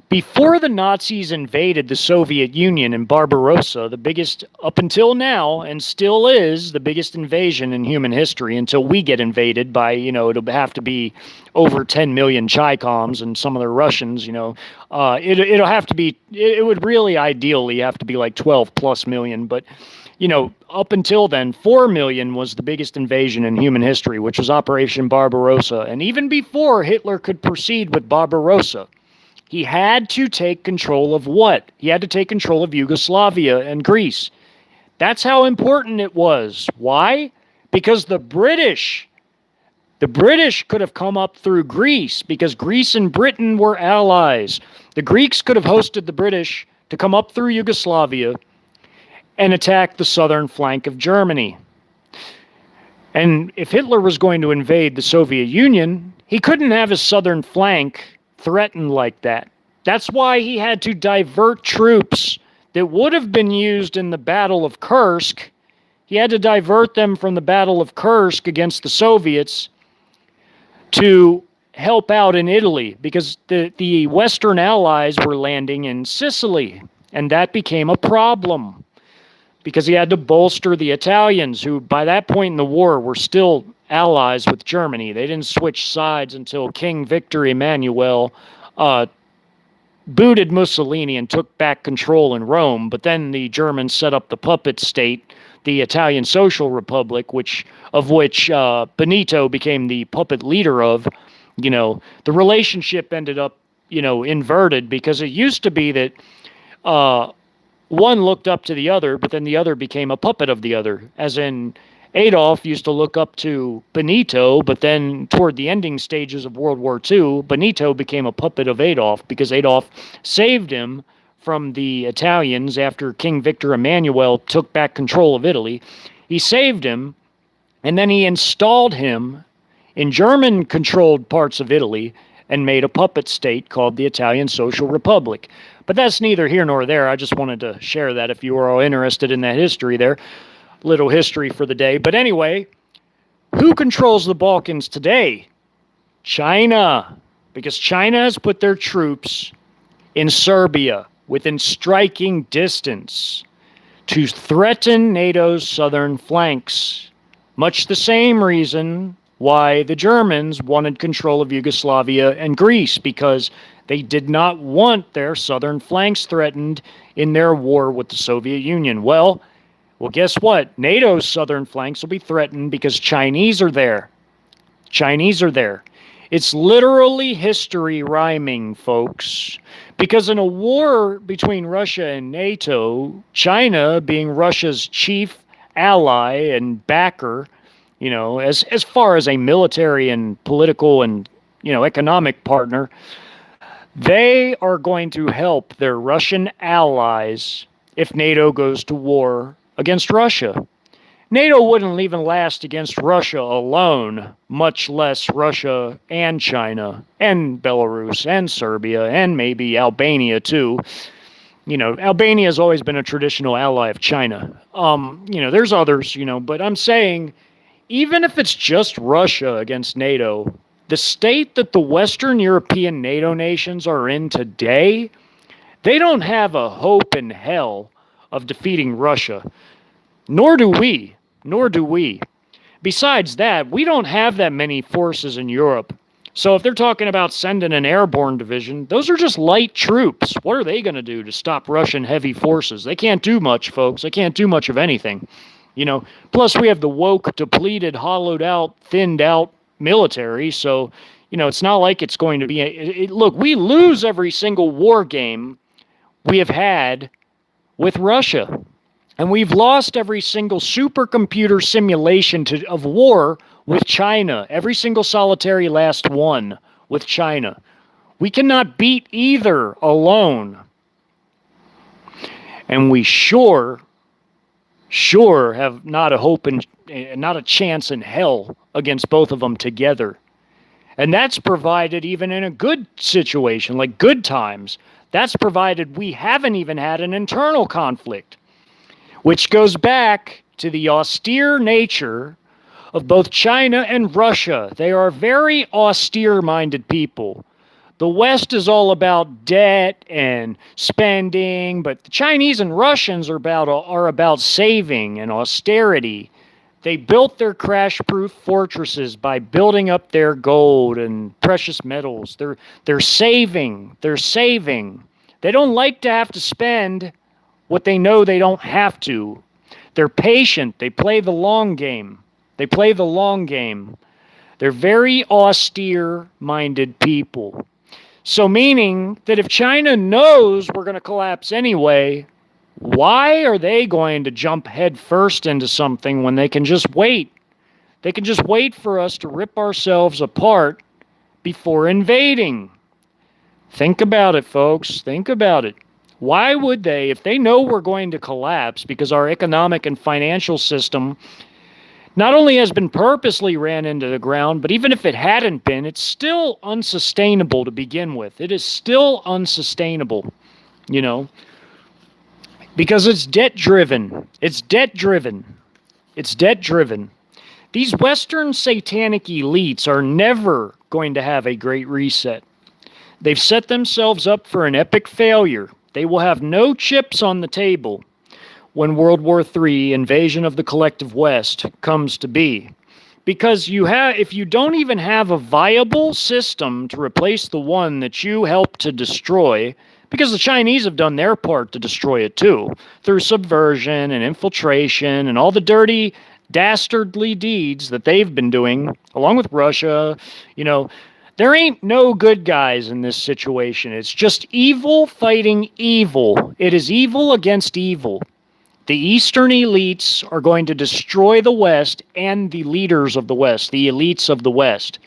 before the Nazis invaded the Soviet Union in Barbarossa, the biggest up until now, and still is, the biggest invasion in human history until we get invaded by, it'll have to be over 10 million Chaikovs and some of the Russians, it'll have to be, it would really ideally have to be like 12 plus million, but, up until then, 4 million was the biggest invasion in human history, which was Operation Barbarossa. And even before Hitler could proceed with Barbarossa, he had to take control of what? He had to take control of Yugoslavia and Greece. That's how important it was. Why? Because the British could have come up through Greece because Greece and Britain were allies. The Greeks could have hosted the British to come up through Yugoslavia and attack the southern flank of Germany. And if Hitler was going to invade the Soviet Union, he couldn't have his southern flank threatened like that. That's why he had to divert troops that would have been used in the Battle of Kursk. He had to divert them from the Battle of Kursk against the Soviets to help out in Italy because the Western Allies were landing in Sicily, and that became a problem because he had to bolster the Italians, who by that point in the war were still allies with Germany. They didn't switch sides until King Victor Emmanuel booted Mussolini and took back control in Rome. But then the Germans set up the puppet state, the Italian Social Republic, which Benito became the puppet leader of. The relationship ended up, inverted because it used to be that one looked up to the other, but then the other became a puppet of the other, as in Adolf used to look up to Benito, but then toward the ending stages of World War II, Benito became a puppet of Adolf because Adolf saved him from the Italians after King Victor Emmanuel took back control of Italy. He saved him, and then he installed him in German-controlled parts of Italy and made a puppet state called the Italian Social Republic. But that's neither here nor there. I just wanted to share that if you are all interested in that history there. Little history for the day. But anyway, who controls the Balkans today? China. Because China has put their troops in Serbia within striking distance to threaten NATO's southern flanks. Much the same reason why the Germans wanted control of Yugoslavia and Greece, because they did not want their southern flanks threatened in their war with the Soviet Union. Well, guess what? NATO's southern flanks will be threatened because Chinese are there. Chinese are there. It's literally history rhyming, folks. Because in a war between Russia and NATO, China, being Russia's chief ally and backer, as far as a military and political and, economic partner, they are going to help their Russian allies if NATO goes to war against Russia. NATO wouldn't even last against Russia alone, much less Russia and China and Belarus and Serbia and maybe Albania too. Albania has always been a traditional ally of China. There's others, but I'm saying even if it's just Russia against NATO, the state that the Western European NATO nations are in today, they don't have a hope in hell of defeating Russia. Nor do we. Besides that, we don't have that many forces in Europe. So if they're talking about sending an airborne division, those are just light troops. What are they going to do to stop Russian heavy forces? They can't do much, folks. They can't do much of anything. Plus we have the woke, depleted, hollowed out, thinned out military. So, it's not like it's going to be... Look, we lose every single war game we have had with Russia. And we've lost every single supercomputer simulation of war with China. Every single solitary last one with China. We cannot beat either alone. And we sure have not a hope and not a chance in hell against both of them together. And that's provided even in a good situation, like good times. That's provided we haven't even had an internal conflict. Which goes back to the austere nature of both China and Russia. They are very austere-minded people. The West is all about debt and spending, but the Chinese and Russians are about saving and austerity. They built their crash-proof fortresses by building up their gold and precious metals. They're saving. They don't like to have to spend what they know they don't have to. They're patient. They play the long game. They're very austere-minded people. So meaning that if China knows we're going to collapse anyway, why are they going to jump head first into something when they can just wait? They can just wait for us to rip ourselves apart before invading. Think about it, folks. Think about it. Why would they, if they know we're going to collapse because our economic and financial system not only has been purposely ran into the ground, but even if it hadn't been, it's still unsustainable to begin with. It is still unsustainable, because it's debt-driven. It's debt-driven. These Western satanic elites are never going to have a great reset. They've set themselves up for an epic failure. They will have no chips on the table when World War III, invasion of the collective West, comes to be. Because if you don't even have a viable system to replace the one that you helped to destroy, because the Chinese have done their part to destroy it too, through subversion and infiltration and all the dirty, dastardly deeds that they've been doing, along with Russia, there ain't no good guys in this situation. It's just evil fighting evil. It is evil against evil. The Eastern elites are going to destroy the West and the leaders of the West, the elites of the West.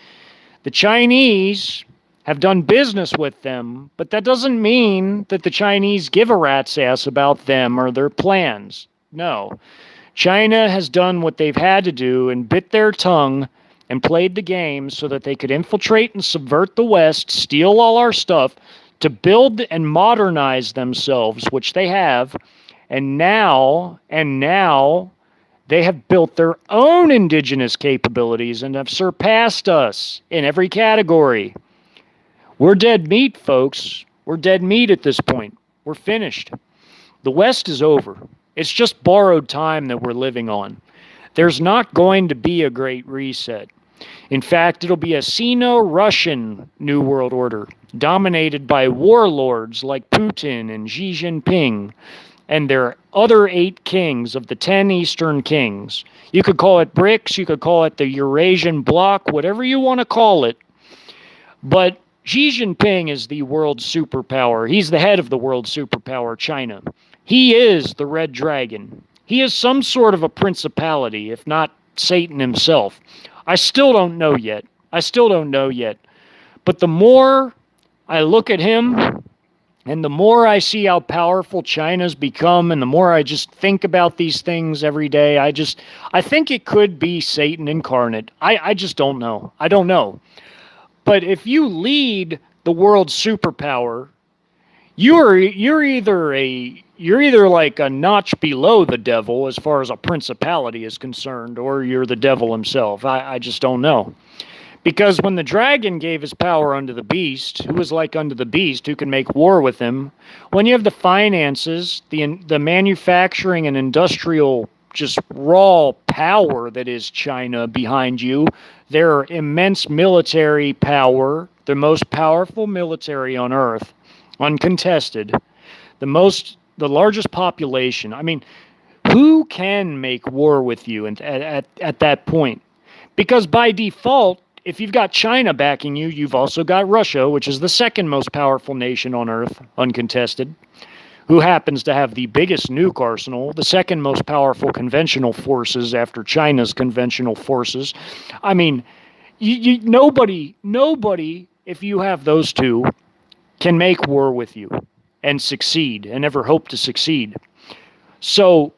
The Chinese have done business with them, but that doesn't mean that the Chinese give a rat's ass about them or their plans. No. China has done what they've had to do and bit their tongue and played the game so that they could infiltrate and subvert the West, steal all our stuff, to build and modernize themselves, which they have. And now they have built their own indigenous capabilities and have surpassed us in every category. We're dead meat, folks. We're dead meat at this point. We're finished. The West is over. It's just borrowed time that we're living on. There's not going to be a great reset. In fact, it'll be a Sino-Russian New World Order, dominated by warlords like Putin and Xi Jinping and their other 8 kings of the 10 Eastern kings. You could call it BRICS, you could call it the Eurasian Bloc, whatever you want to call it. But Xi Jinping is the world superpower. He's the head of the world superpower, China. He is the Red Dragon. He is some sort of a principality, if not Satan himself. I still don't know yet. But the more I look at him, and the more I see how powerful China's become, and the more I just think about these things every day, I think it could be Satan incarnate. I just don't know. I don't know. But if you lead the world superpower, you're either like a notch below the devil as far as a principality is concerned, or you're the devil himself. I just don't know. Because when the dragon gave his power unto the beast, who was like unto the beast, who can make war with him, when you have the finances, the manufacturing and industrial just raw power that is China behind you, their immense military power, the most powerful military on earth, uncontested, the largest population. I mean, who can make war with you at that point? Because by default, if you've got China backing you, you've also got Russia, which is the second most powerful nation on earth, uncontested, who happens to have the biggest nuke arsenal, the second most powerful conventional forces after China's conventional forces. I mean, nobody, if you have those two, can make war with you and succeed and ever hope to succeed. So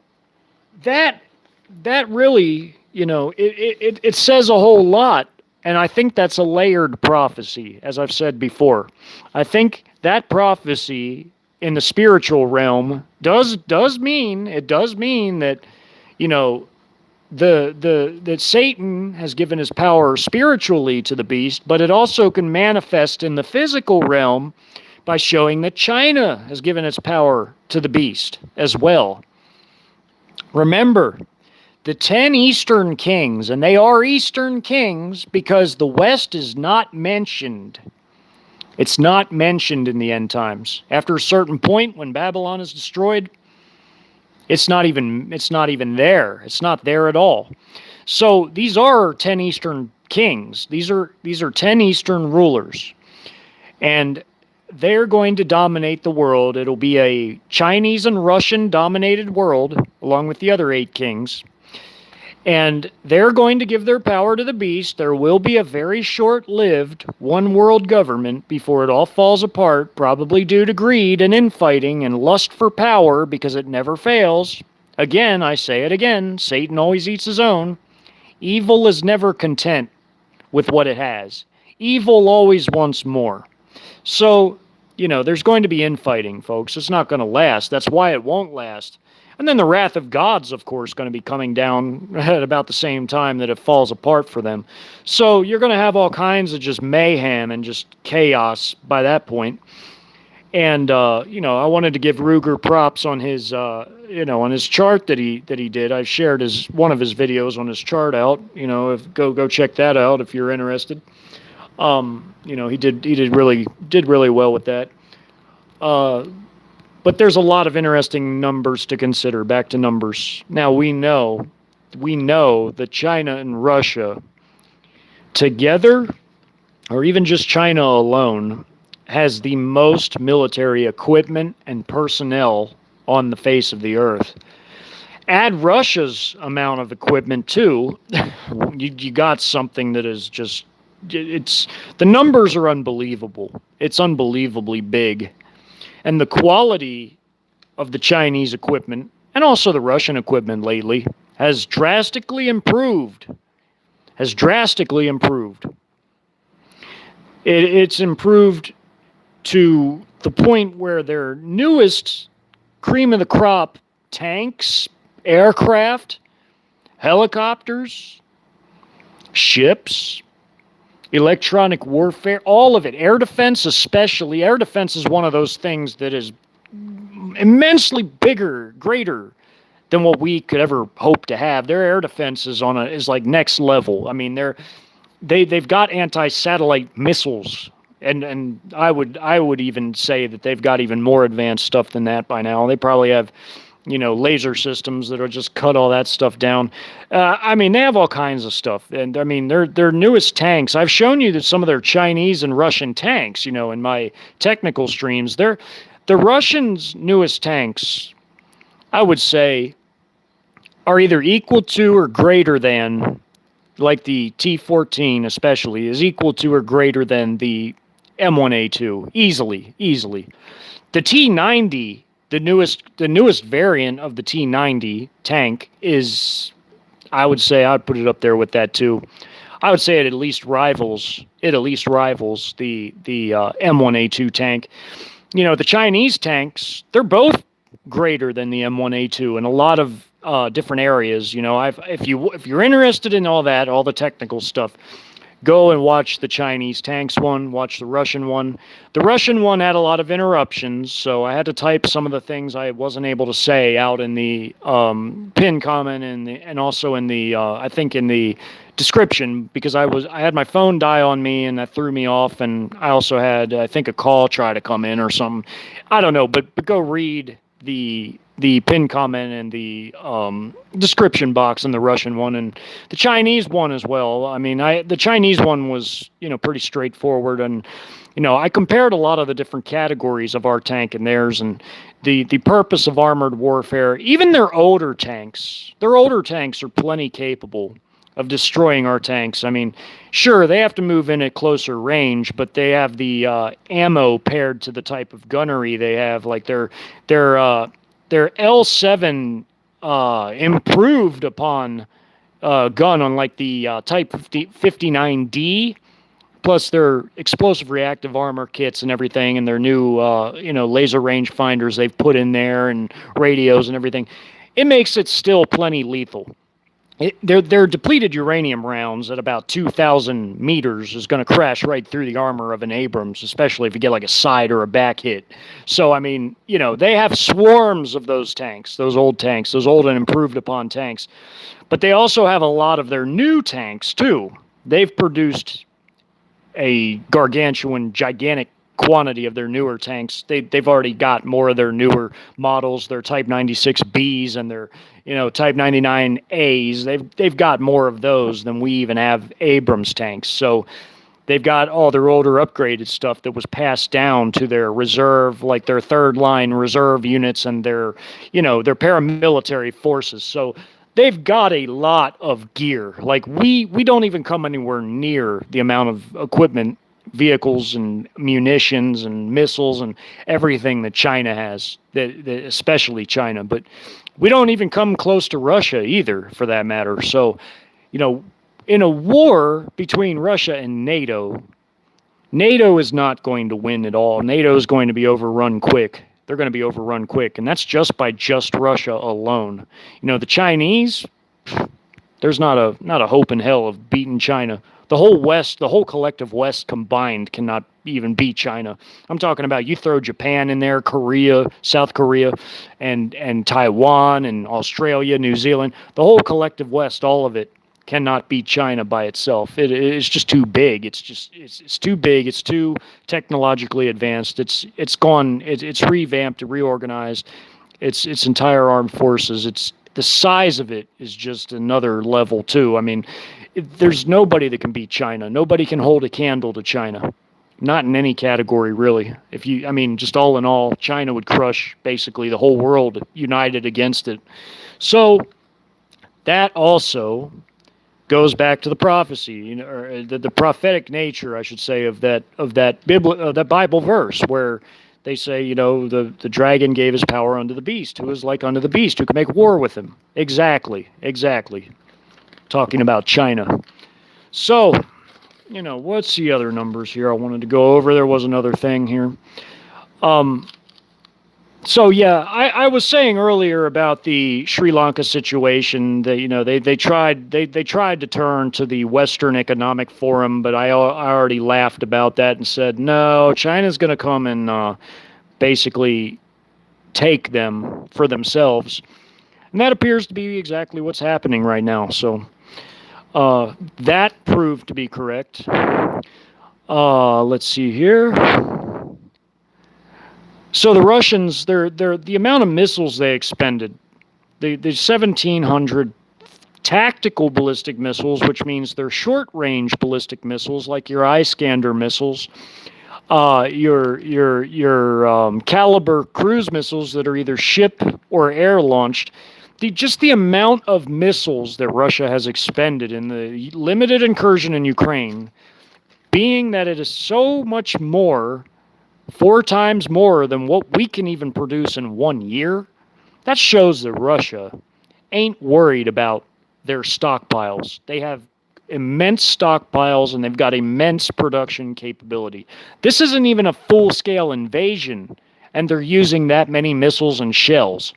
that really, it says a whole lot. And I think that's a layered prophecy, as I've said before. I think that prophecy in the spiritual realm does mean that, that Satan has given his power spiritually to the beast, but it also can manifest in the physical realm by showing that China has given its power to the beast as well. Remember, the 10 Eastern kings, and they are Eastern kings because the West is not mentioned. It's not mentioned in the end times. After a certain point, when Babylon is destroyed, it's not even there. It's not there at all. So these are 10 Eastern kings. These are 10 Eastern rulers. And they're going to dominate the world. It'll be a Chinese and Russian dominated world, along with the other 8 kings. And they're going to give their power to the beast. There will be a very short-lived one world government before it all falls apart, probably due to greed and infighting and lust for power, because it never fails. Again, I say it again, Satan always eats his own. Evil is never content with what it has. Evil always wants more. So, there's going to be infighting, folks. It's not going to last. That's why it won't last. And then the wrath of God's, of course, going to be coming down at about the same time that it falls apart for them. So you're going to have all kinds of just mayhem and just chaos by that point. And, I wanted to give Ruger props on his, on his chart that he did. I shared one of his videos on his chart out. Go check that out if you're interested. He did really well with that. But there's a lot of interesting numbers to consider. Back to numbers. Now we know that China and Russia together, or even just China alone, has the most military equipment and personnel on the face of the earth. Add Russia's amount of equipment too, you got something that is just it's the numbers are unbelievable. It's unbelievably big, and the quality of the Chinese equipment and also the Russian equipment lately has drastically improved. Has drastically improved. It's improved to the point where their newest cream of the crop tanks, aircraft, helicopters, ships, electronic warfare, all of it, air defense especially. Air defense is one of those things that is immensely bigger, greater than what we could ever hope to have. Their air defense is like next level. I mean, they've got anti-satellite missiles, and I would even say that they've got even more advanced stuff than that by now. They probably have, laser systems that'll just cut all that stuff down. I mean, they have all kinds of stuff, and I mean, their newest tanks. I've shown you that some of their Chinese and Russian tanks, in my technical streams. The Russians' newest tanks, I would say, are either equal to or greater than, like the T-14 especially, is equal to or greater than the M1A2, easily. The T-90, the newest variant of the T-90 tank is, I would say, I'd put it up there with that too. I would say it at least rivals the M1A2 tank. The Chinese tanks, they're both greater than the M1A2 in a lot of different areas. If you're interested in all that, all the technical stuff, go and watch the Chinese tanks one, watch the Russian one. The Russian one had a lot of interruptions, so I had to type some of the things I wasn't able to say out in the pin comment and also in the I think in the description, because I had my phone die on me and that threw me off, and I also had, I think, a call try to come in or something. I don't know, but go read the pin comment and the description box in the Russian one and the Chinese one as well. I mean, the Chinese one was, pretty straightforward, and I compared a lot of the different categories of our tank and theirs, and the purpose of armored warfare. Even their older tanks are plenty capable of destroying our tanks. I mean, sure, they have to move in at closer range, but they have the ammo paired to the type of gunnery they have. Like their L7 improved upon gun on like the Type 59D, plus their explosive reactive armor kits and everything, and their new laser range finders they've put in there and radios and everything. It makes it still plenty lethal. Their depleted uranium rounds at about 2,000 meters is going to crash right through the armor of an Abrams, especially if you get like a side or a back hit. So, I mean, they have swarms of those tanks, those old and improved upon tanks. But they also have a lot of their new tanks, too. They've produced a gigantic quantity of their newer tanks. They've already got more of their newer models, their Type 96Bs and their Type 99As. They've got more of those than we even have Abrams tanks. So they've got all their older upgraded stuff that was passed down to their reserve, like their third line reserve units and their paramilitary forces. So they've got a lot of gear. Like we don't even come anywhere near the amount of equipment, vehicles and munitions and missiles and everything that China has, that especially China. But we don't even come close to Russia either, for that matter. So, in a war between Russia and NATO is not going to win at all. NATO is going to be overrun quick. They're going to be overrun quick, and that's just by Russia alone. The Chinese, there's not a hope in hell of beating China. The whole West, the whole collective West combined cannot even beat China. I'm talking about, you throw Japan in there, Korea, South Korea, and Taiwan and Australia, New Zealand. The whole collective West, all of it, cannot beat China by itself. It's just too big. It's too big. It's too technologically advanced. It's revamped, reorganized. Its entire armed forces. The size of it is just another level too. I mean, there's nobody that can beat China. Nobody can hold a candle to China. Not in any category, really. I mean, just all in all, China would crush basically the whole world united against it. So that also goes back to the prophecy, or the prophetic nature, I should say, of that Bible verse where they say, the dragon gave his power unto the beast, who is like unto the beast, who can make war with him. Exactly, exactly. Talking about China. So, what's the other numbers here I wanted to go over? There was another thing here. So yeah, I was saying earlier about the Sri Lanka situation that they tried to turn to the Western Economic Forum, but I already laughed about that and said no, China's going to come and basically take them for themselves, and that appears to be exactly what's happening right now. So that proved to be correct. Let's see here. So the Russians, the amount of missiles they expended, the 1,700 tactical ballistic missiles, which means they're short-range ballistic missiles, like your Iskander missiles, your Caliber cruise missiles that are either ship or air-launched. Just the amount of missiles that Russia has expended in the limited incursion in Ukraine, being that it is so much more, 4 times more than what we can even produce in 1 year, that shows that Russia ain't worried about their stockpiles. They have immense stockpiles and they've got immense production capability. This isn't even a full-scale invasion, and they're using that many missiles and shells,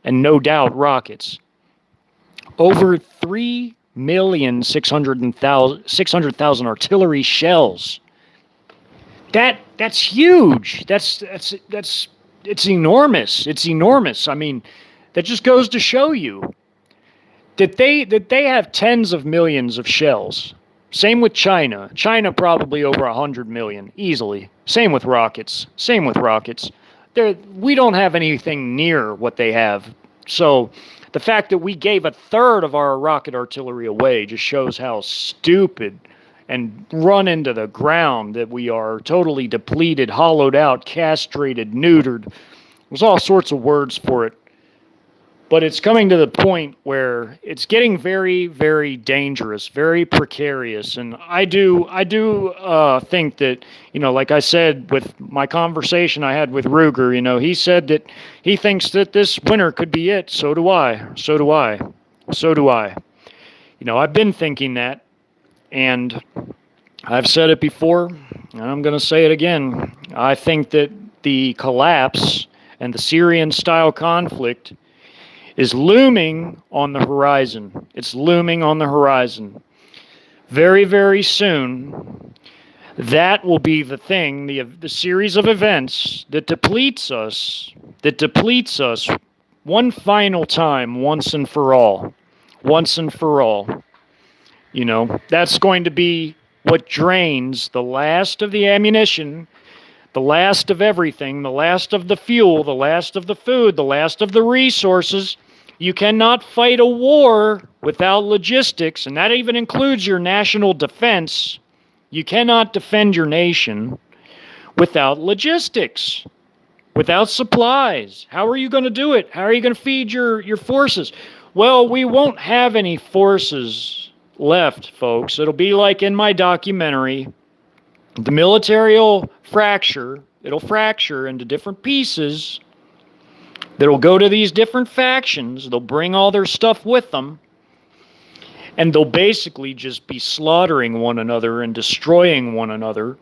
and no doubt rockets. Over 3,600,000 artillery shells. That's huge. It's enormous. It's enormous. I mean, that just goes to show you that they have tens of millions of shells. Same with China. China probably over 100 million easily. Same with rockets. We don't have anything near what they have. So the fact that we gave 1/3 of our rocket artillery away just shows how stupid and run into the ground that we are. Totally depleted, hollowed out, castrated, neutered. There's all sorts of words for it. But it's coming to the point where it's getting very, very dangerous, very precarious. And I do think that, like I said with my conversation I had with Ruger, he said that he thinks that this winter could be it. So do I. I've been thinking that. And I've said it before, and I'm going to say it again. I think that the collapse and the Syrian-style conflict is looming on the horizon. It's looming on the horizon. Very, very soon, that will be the thing, the series of events that depletes us one final time, once and for all. That's going to be what drains the last of the ammunition, the last of everything, the last of the fuel, the last of the food, the last of the resources. You cannot fight a war without logistics, and that even includes your national defense. You cannot defend your nation without logistics, without supplies. How are you going to do it? How are you going to feed your forces? Well, we won't have any forces left, folks. It'll be like in my documentary. The military will fracture. It'll fracture into different pieces that'll go to these different factions. They'll bring all their stuff with them, and they'll basically just be slaughtering one another and destroying one another,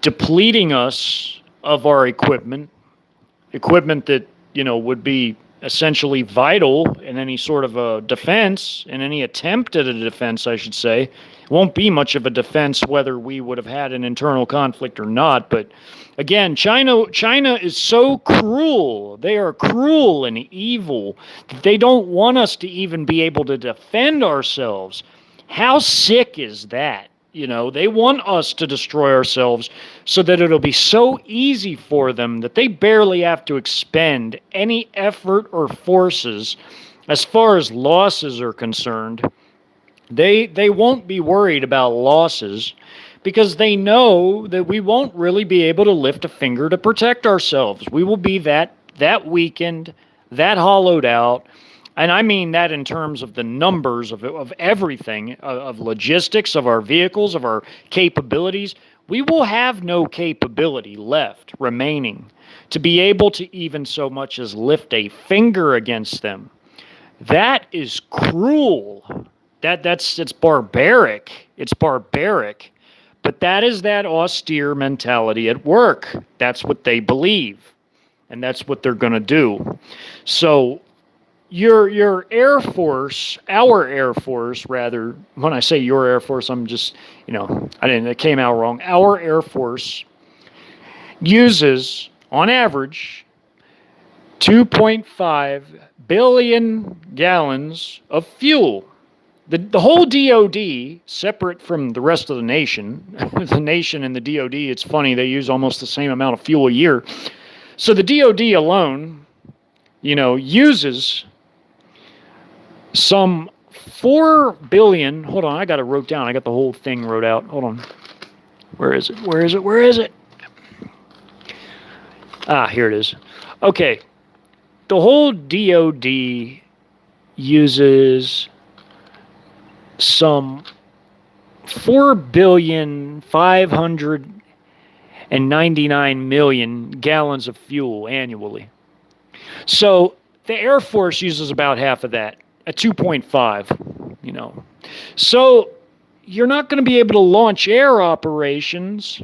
depleting us of our equipment that would be essentially vital in any sort of a defense, in any attempt at a defense, I should say. It won't be much of a defense whether we would have had an internal conflict or not. But again, China is so cruel. They are cruel and evil that they don't want us to even be able to defend ourselves. How sick is that? They want us to destroy ourselves so that it'll be so easy for them that they barely have to expend any effort or forces as far as losses are concerned. They won't be worried about losses because they know that we won't really be able to lift a finger to protect ourselves. We will be that weakened, that hollowed out. And I mean that in terms of the numbers of everything, of logistics, of our vehicles, of our capabilities. We will have no capability left remaining to be able to even so much as lift a finger against them. That is cruel. It's barbaric. It's barbaric. But that is that austere mentality at work. That's what they believe. And that's what they're going to do. So your Air Force, our Air Force, rather, when I say your Air Force, I'm just, it came out wrong. Our Air Force uses, on average, 2.5 billion gallons of fuel. The whole DOD, separate from the rest of the nation, the nation and the DOD, it's funny, they use almost the same amount of fuel a year. So the DOD alone, uses some 4 billion. Hold on, I got it wrote down. I got the whole thing wrote out. Hold on. Where is it? Ah, here it is. Okay. The whole DOD uses some 4,599,000,000 gallons of fuel annually. So the Air Force uses about half of that, at 2.5, So you're not going to be able to launch air operations,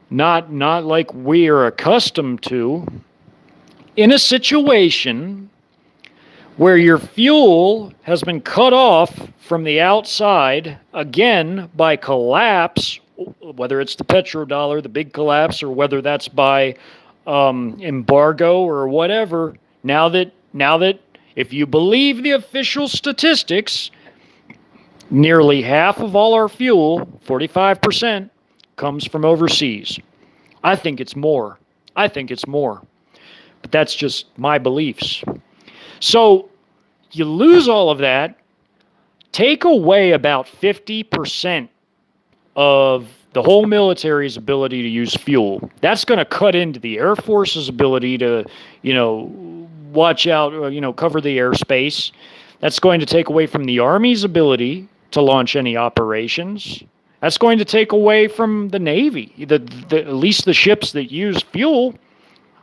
not like we are accustomed to, in a situation where your fuel has been cut off from the outside, again, by collapse, whether it's the petrodollar, the big collapse, or whether that's by embargo or whatever. Now that if you believe the official statistics, nearly half of all our fuel, 45%, comes from overseas. I think it's more. But that's just my beliefs. So you lose all of that, take away about 50% of the whole military's ability to use fuel. That's going to cut into the Air Force's ability to, watch out, cover the airspace. That's going to take away from the Army's ability to launch any operations. That's going to take away from the Navy, at least the ships that use fuel.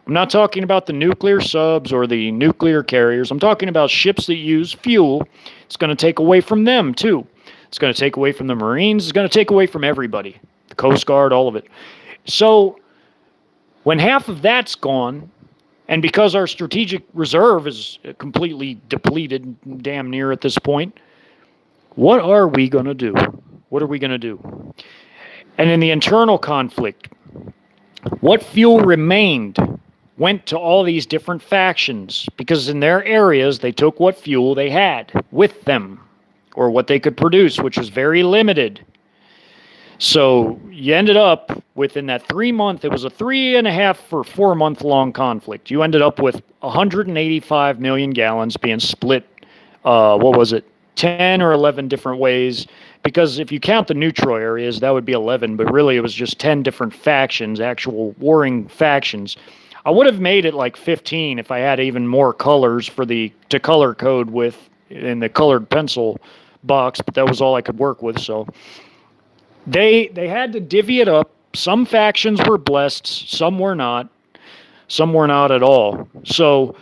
I'm not talking about the nuclear subs or the nuclear carriers. I'm talking about ships that use fuel. It's going to take away from them, too. It's going to take away from the Marines. It's going to take away from everybody, the Coast Guard, all of it. So when half of that's gone, and because our strategic reserve is completely depleted, damn near at this point, what are we going to do? What are we going to do? And in the internal conflict, what fuel remained went to all these different factions, because in their areas, they took what fuel they had with them, or what they could produce, which was very limited. So you ended up within that 3 month, it was a 3.5 or 4 month long conflict. You ended up with 185 million gallons being split, 10 or 11 different ways. Because if you count the neutral areas, that would be 11, but really it was just 10 different factions, actual warring factions. I would have made it like 15 if I had even more colors to color code with in the colored pencil box, but that was all I could work with. So they had to divvy it up. Some factions were blessed, some were not at all. So,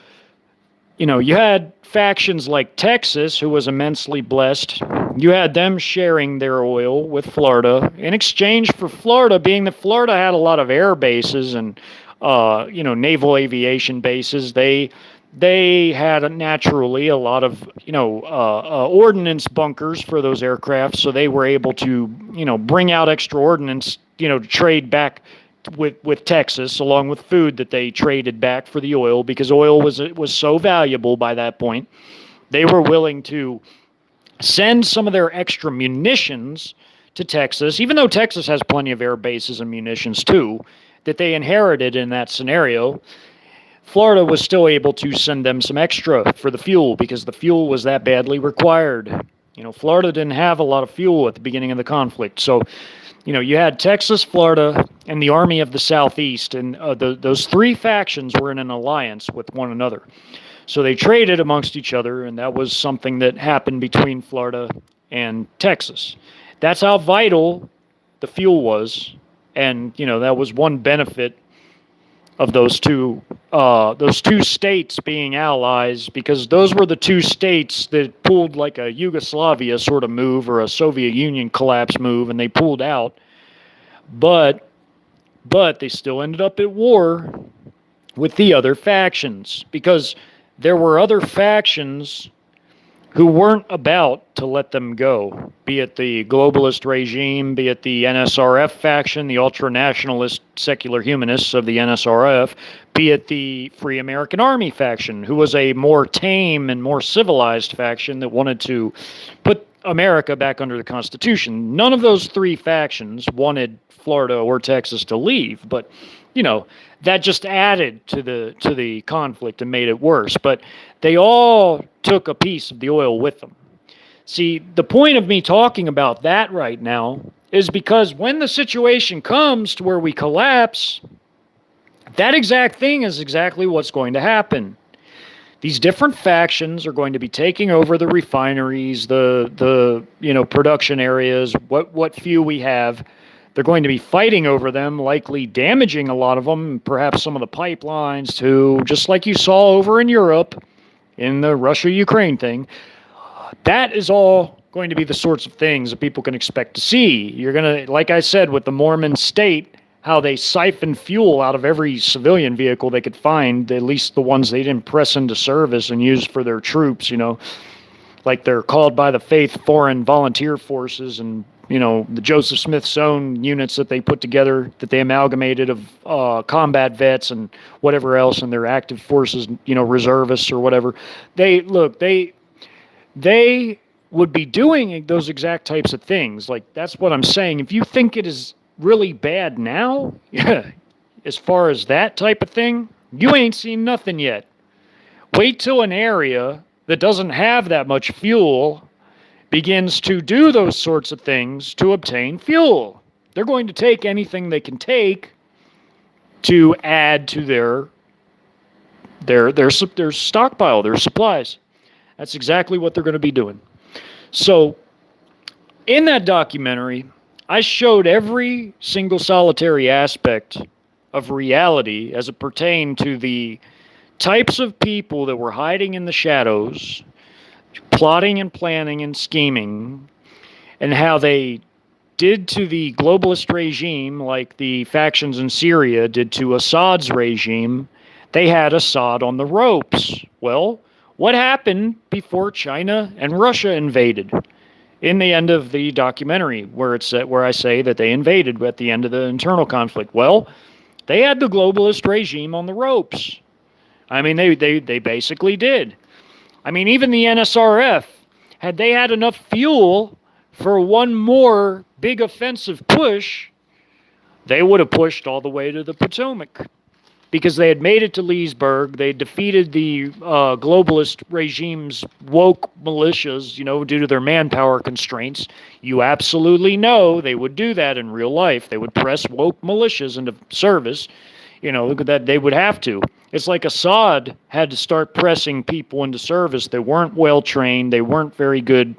you had factions like Texas, who was immensely blessed. You had them sharing their oil with Florida in exchange for Florida, being that Florida had a lot of air bases and naval aviation bases. They had naturally a lot of ordnance bunkers for those aircraft, so they were able to bring out extra ordnance to trade back with Texas, along with food that they traded back for the oil, because oil was so valuable by that point. They were willing to send some of their extra munitions to Texas, even though Texas has plenty of air bases and munitions too, that they inherited in that scenario. Florida was still able to send them some extra for the fuel, because the fuel was that badly required. Florida didn't have a lot of fuel at the beginning of the conflict. So You had Texas, Florida, and the Army of the Southeast, and those three factions were in an alliance with one another. So they traded amongst each other, and that was something that happened between Florida and Texas. That's how vital the fuel was, and that was one benefit of those two states being allies, because those were the two states that pulled like a Yugoslavia sort of move or a Soviet Union collapse move, and they pulled out. But they still ended up at war with the other factions, because there were other factions who weren't about to let them go, be it the globalist regime, be it the NSRF faction, the ultra-nationalist secular humanists of the NSRF, be it the Free American Army faction, who was a more tame and more civilized faction that wanted to put America back under the Constitution. None of those three factions wanted Florida or Texas to leave, but that just added to the conflict and made it worse. But they all took a piece of the oil with them. See, the point of me talking about that right now is because when the situation comes to where we collapse, that exact thing is exactly what's going to happen. These different factions are going to be taking over the refineries, the production areas, what few we have. They're going to be fighting over them, likely damaging a lot of them, perhaps some of the pipelines too, just like you saw over in Europe in the Russia-Ukraine thing. That is all going to be the sorts of things that people can expect to see. You're going to, like I said, with the Mormon state, how they siphon fuel out of every civilian vehicle they could find, at least the ones they didn't press into service and use for their troops, like they're called by the faith foreign volunteer forces, and the Joseph Smith's own units that they put together, that they amalgamated of combat vets and whatever else, and their active forces, reservists or whatever. They would be doing those exact types of things. Like, that's what I'm saying. If you think it is really bad now, as far as that type of thing, you ain't seen nothing yet. Wait till an area that doesn't have that much fuel begins to do those sorts of things to obtain fuel. They're going to take anything they can take to add to their stockpile, their supplies. That's exactly what they're going to be doing. So, in that documentary, I showed every single solitary aspect of reality as it pertained to the types of people that were hiding in the shadows, plotting and planning and scheming, and how they did to the globalist regime like the factions in Syria did to Assad's regime. They had Assad on the ropes. Well, what happened before China and Russia invaded? In the end of the documentary, where I say that they invaded at the end of the internal conflict. Well, they had the globalist regime on the ropes. I mean, they basically did. I mean, even the NSRF, had they had enough fuel for one more big offensive push, they would have pushed all the way to the Potomac, because they had made it to Leesburg. They defeated the globalist regime's woke militias, due to their manpower constraints. You absolutely know they would do that in real life. They would press woke militias into service. That they would have to. It's like Assad had to start pressing people into service that weren't well trained. They weren't very good,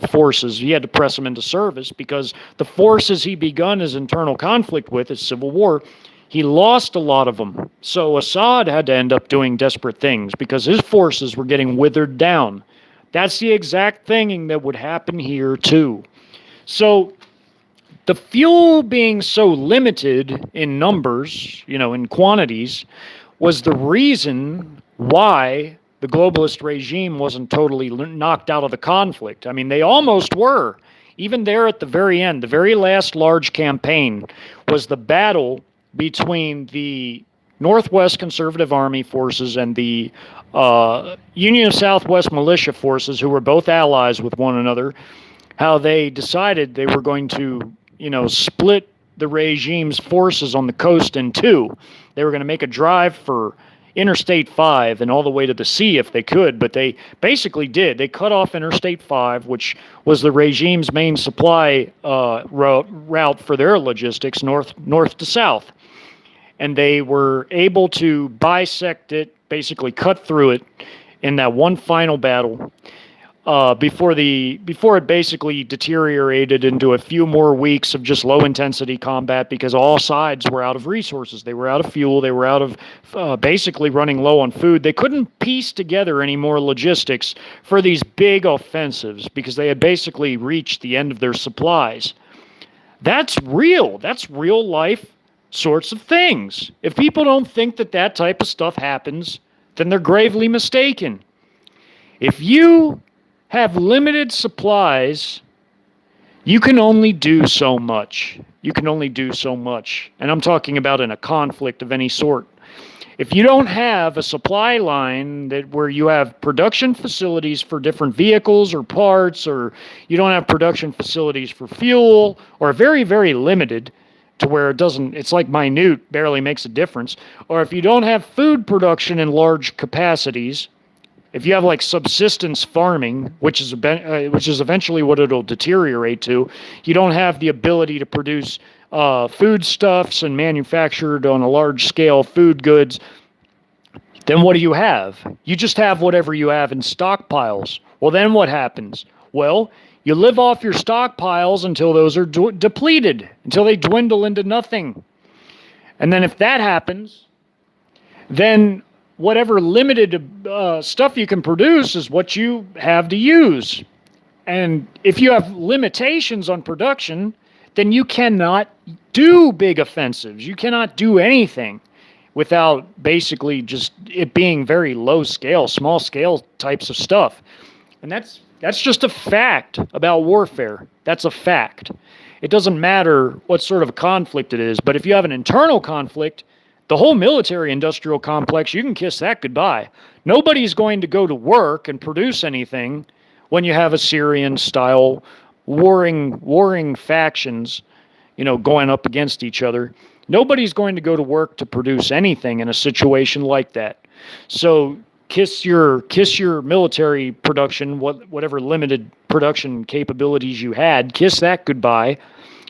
forces. He had to press them into service because the forces he begun his internal conflict with, his civil war, he lost a lot of them. So Assad had to end up doing desperate things because his forces were getting withered down. That's the exact thing that would happen here too. So the fuel being so limited in numbers, in quantities, was the reason why the globalist regime wasn't totally knocked out of the conflict. I mean, they almost were. Even there at the very end, the very last large campaign was the battle between the Northwest Conservative Army forces and the Union of Southwest Militia forces, who were both allies with one another, how they decided they were going to split the regime's forces on the coast in two. They were going to make a drive for, Interstate 5 and all the way to the sea if they could, but they basically did. They cut off Interstate 5, which was the regime's main supply route for their logistics, north to south. And they were able to bisect it, basically cut through it in that one final battle before it basically deteriorated into a few more weeks of just low intensity combat because all sides were out of resources. They were out of fuel. They were out of basically running low on food. They couldn't piece together any more logistics for these big offensives because they had basically reached the end of their supplies. That's real. That's real life sorts of things. If people don't think that type of stuff happens, then they're gravely mistaken. If you have limited supplies, you can only do so much. You can only do so much. And I'm talking about in a conflict of any sort. If you don't have a supply line where you have production facilities for different vehicles or parts, or you don't have production facilities for fuel, or very, very limited to where it's like minute, barely makes a difference, or if you don't have food production in large capacities, if you have like subsistence farming, which is eventually what it'll deteriorate to, you don't have the ability to produce foodstuffs and manufactured on a large scale food goods, then what do you have? You just have whatever you have in stockpiles. Well, then what happens? Well, you live off your stockpiles until those are depleted, until they dwindle into nothing. And then if that happens, then whatever limited stuff you can produce is what you have to use. And if you have limitations on production, then you cannot do big offensives. You cannot do anything without basically just it being very low scale, small scale types of stuff. And that's just a fact about warfare. That's a fact. It doesn't matter what sort of a conflict it is, but if you have an internal conflict, the whole military-industrial complex, you can kiss that goodbye. Nobody's going to go to work and produce anything when you have Assyrian-style warring factions, going up against each other. Nobody's going to go to work to produce anything in a situation like that. So kiss your military production, whatever limited production capabilities you had, kiss that goodbye.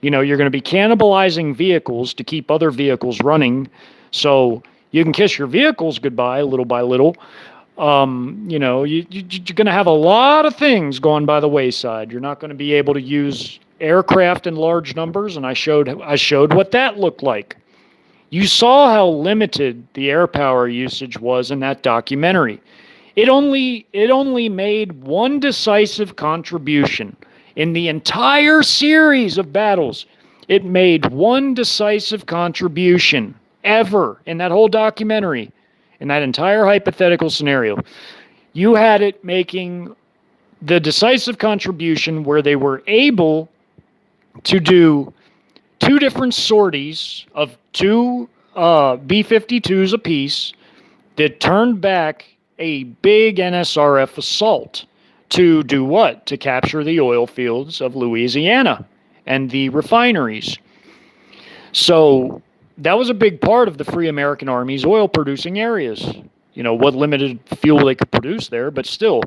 You're going to be cannibalizing vehicles to keep other vehicles running. So you can kiss your vehicles goodbye little by little. You're going to have a lot of things going by the wayside. You're not going to be able to use aircraft in large numbers, and I showed what that looked like. You saw how limited the air power usage was in that documentary. It only made one decisive contribution in the entire series of battles. It made one decisive contribution ever in that whole documentary, in that entire hypothetical scenario. You had it making the decisive contribution where they were able to do two different sorties of two B-52s apiece that turned back a big NSRF assault to do what? To capture the oil fields of Louisiana and the refineries. So that was a big part of the Free American Army's oil-producing areas. What limited fuel they could produce there, but still,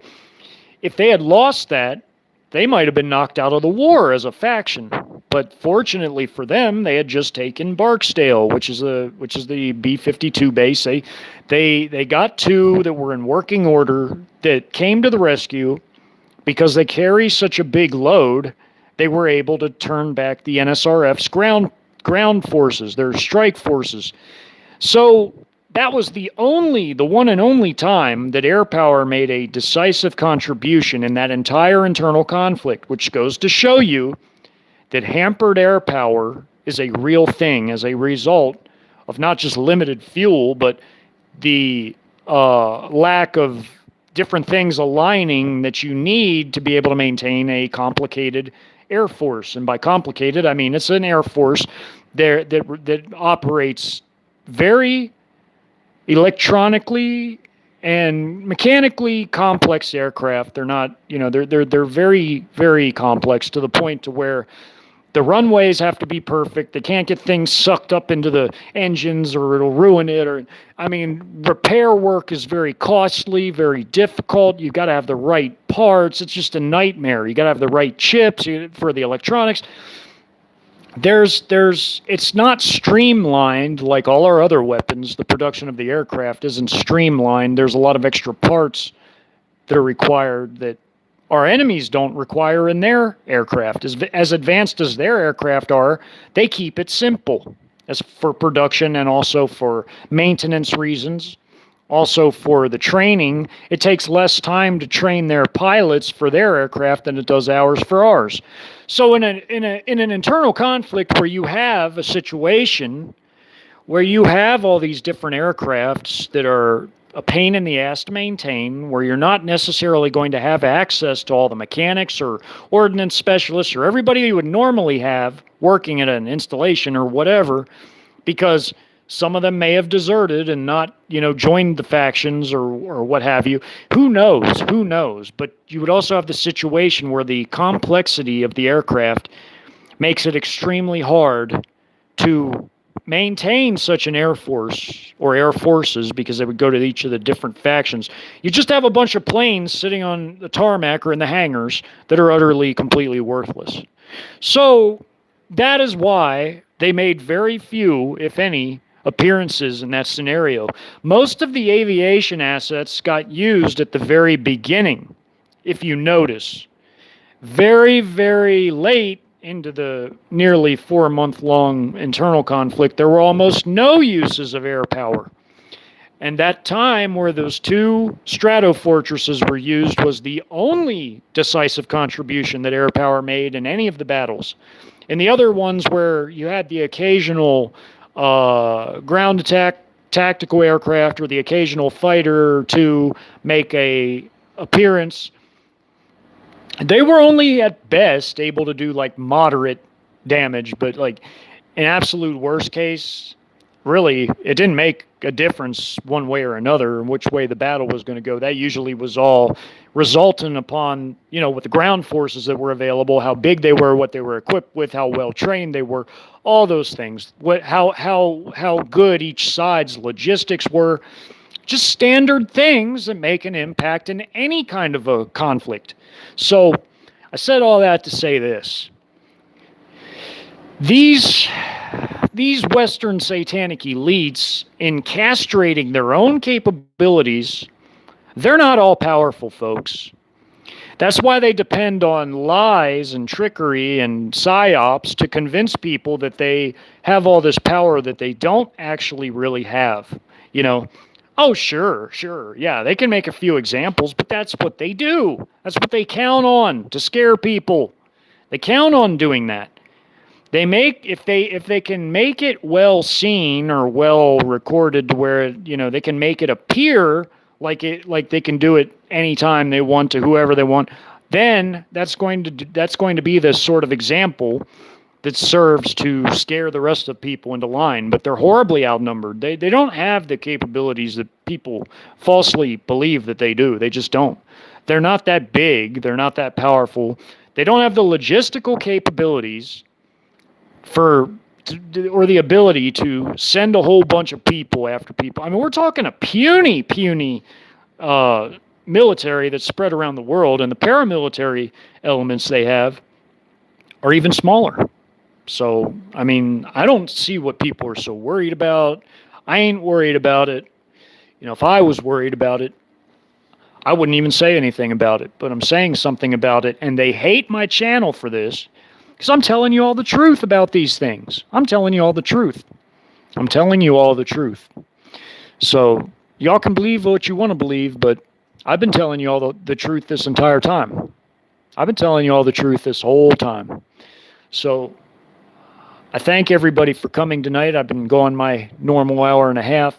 if they had lost that, they might have been knocked out of the war as a faction. But fortunately for them, they had just taken Barksdale, which is the B-52 base. They got two that were in working order that came to the rescue. Because they carry such a big load, they were able to turn back the NSRF's ground forces, their strike forces. So that was the one and only time that air power made a decisive contribution in that entire internal conflict, which goes to show you that hampered air power is a real thing as a result of not just limited fuel, but the lack of different things aligning that you need to be able to maintain a complicated air force. And by complicated, I mean it's an air force that operates very electronically and mechanically complex aircraft. They're not, they're very, very complex to the point to where The runways have to be perfect. They can't get things sucked up into the engines or it'll ruin it. Or, I mean, repair work is very costly, very difficult. You got to have the right parts. It's just a nightmare. You got to have the right chips for the electronics. It's not streamlined like all our other weapons. The production of the aircraft isn't streamlined. There's a lot of extra parts that are required that our enemies don't require in their aircraft. As advanced as their aircraft are, they keep it simple as for production and also for maintenance reasons. Also for the training, it takes less time to train their pilots for their aircraft than it does ours for ours. So in an internal conflict where you have a situation where you have all these different aircrafts that are a pain in the ass to maintain, where you're not necessarily going to have access to all the mechanics or ordnance specialists or everybody you would normally have working at an installation or whatever, because some of them may have deserted and not, joined the factions or what have you. Who knows? Who knows? But you would also have the situation where the complexity of the aircraft makes it extremely hard to maintain such an air force or air forces, because they would go to each of the different factions. You just have a bunch of planes sitting on the tarmac or in the hangars that are utterly, completely worthless. So that is why they made very few, if any, appearances in that scenario. Most of the aviation assets got used at the very beginning, if you notice. Very, very late into the nearly 4-month-long internal conflict, there were almost no uses of air power. And that time where those 2 stratofortresses were used was the only decisive contribution that air power made in any of the battles. In the other ones where you had the occasional ground attack tactical aircraft or the occasional fighter to make a appearance, they were only at best able to do like moderate damage, but like in absolute worst case, really, it didn't make a difference one way or another in which way the battle was going to go. That usually was all resultant upon, with the ground forces that were available, how big they were, what they were equipped with, how well trained they were, all those things. How good each side's logistics were. Just standard things that make an impact in any kind of a conflict. So I said all that to say this. These Western satanic elites, in castrating their own capabilities, they're not all powerful, folks. That's why they depend on lies and trickery and psyops to convince people that they have all this power that they don't actually really have. Oh, sure, yeah, they can make a few examples, but that's what they do. That's what they count on to scare people. They count on doing that. They make if they can make it well seen or well recorded to where they can make it appear like they can do it anytime they want to whoever they want, then that's going to be the sort of example that serves to scare the rest of people into line. But they're horribly outnumbered. They don't have the capabilities that people falsely believe that they do. They just don't. They're not that big. They're not that powerful. They don't have the logistical capabilities or the ability to send a whole bunch of people after people. I mean, we're talking a puny military that's spread around the world, and the paramilitary elements they have are even smaller. So, I mean, I don't see what people are so worried about. I ain't worried about it. If I was worried about it, I wouldn't even say anything about it. But I'm saying something about it, and they hate my channel for this because I'm telling you all the truth about these things. I'm telling you all the truth. I'm telling you all the truth. So, y'all can believe what you want to believe, but I've been telling you all the truth this entire time. I've been telling you all the truth this whole time. So, I thank everybody for coming tonight. I've been going my normal hour and a half.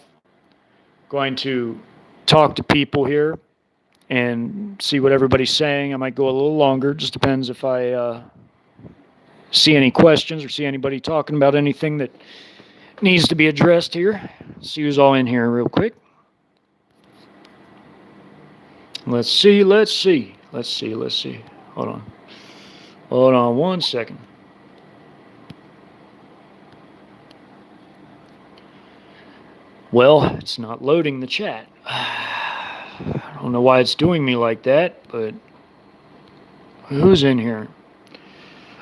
Going to talk to people here and see what everybody's saying. I might go a little longer. Just depends if I see any questions or see anybody talking about anything that needs to be addressed here. See who's all in here real quick. Let's see. Hold on one second. Well, it's not loading the chat. I don't know why it's doing me like that, but who's in here?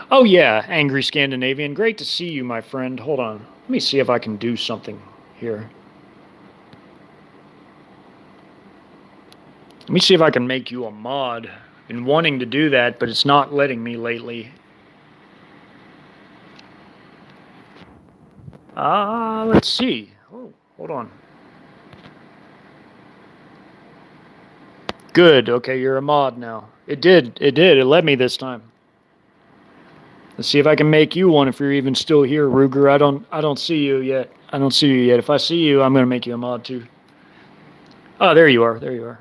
Oh, yeah, Angry Scandinavian. Great to see you, my friend. Hold on. Let me see if I can do something here. Let me see if I can make you a mod. Been wanting to do that, but it's not letting me lately. Let's see. Oh, hold on. Good. Okay, you're a mod now. It did. It let me this time. Let's see if I can make you one if you're even still here, Ruger. I don't see you yet. I don't see you yet. If I see you, I'm going to make you a mod too. Oh, there you are. There you are.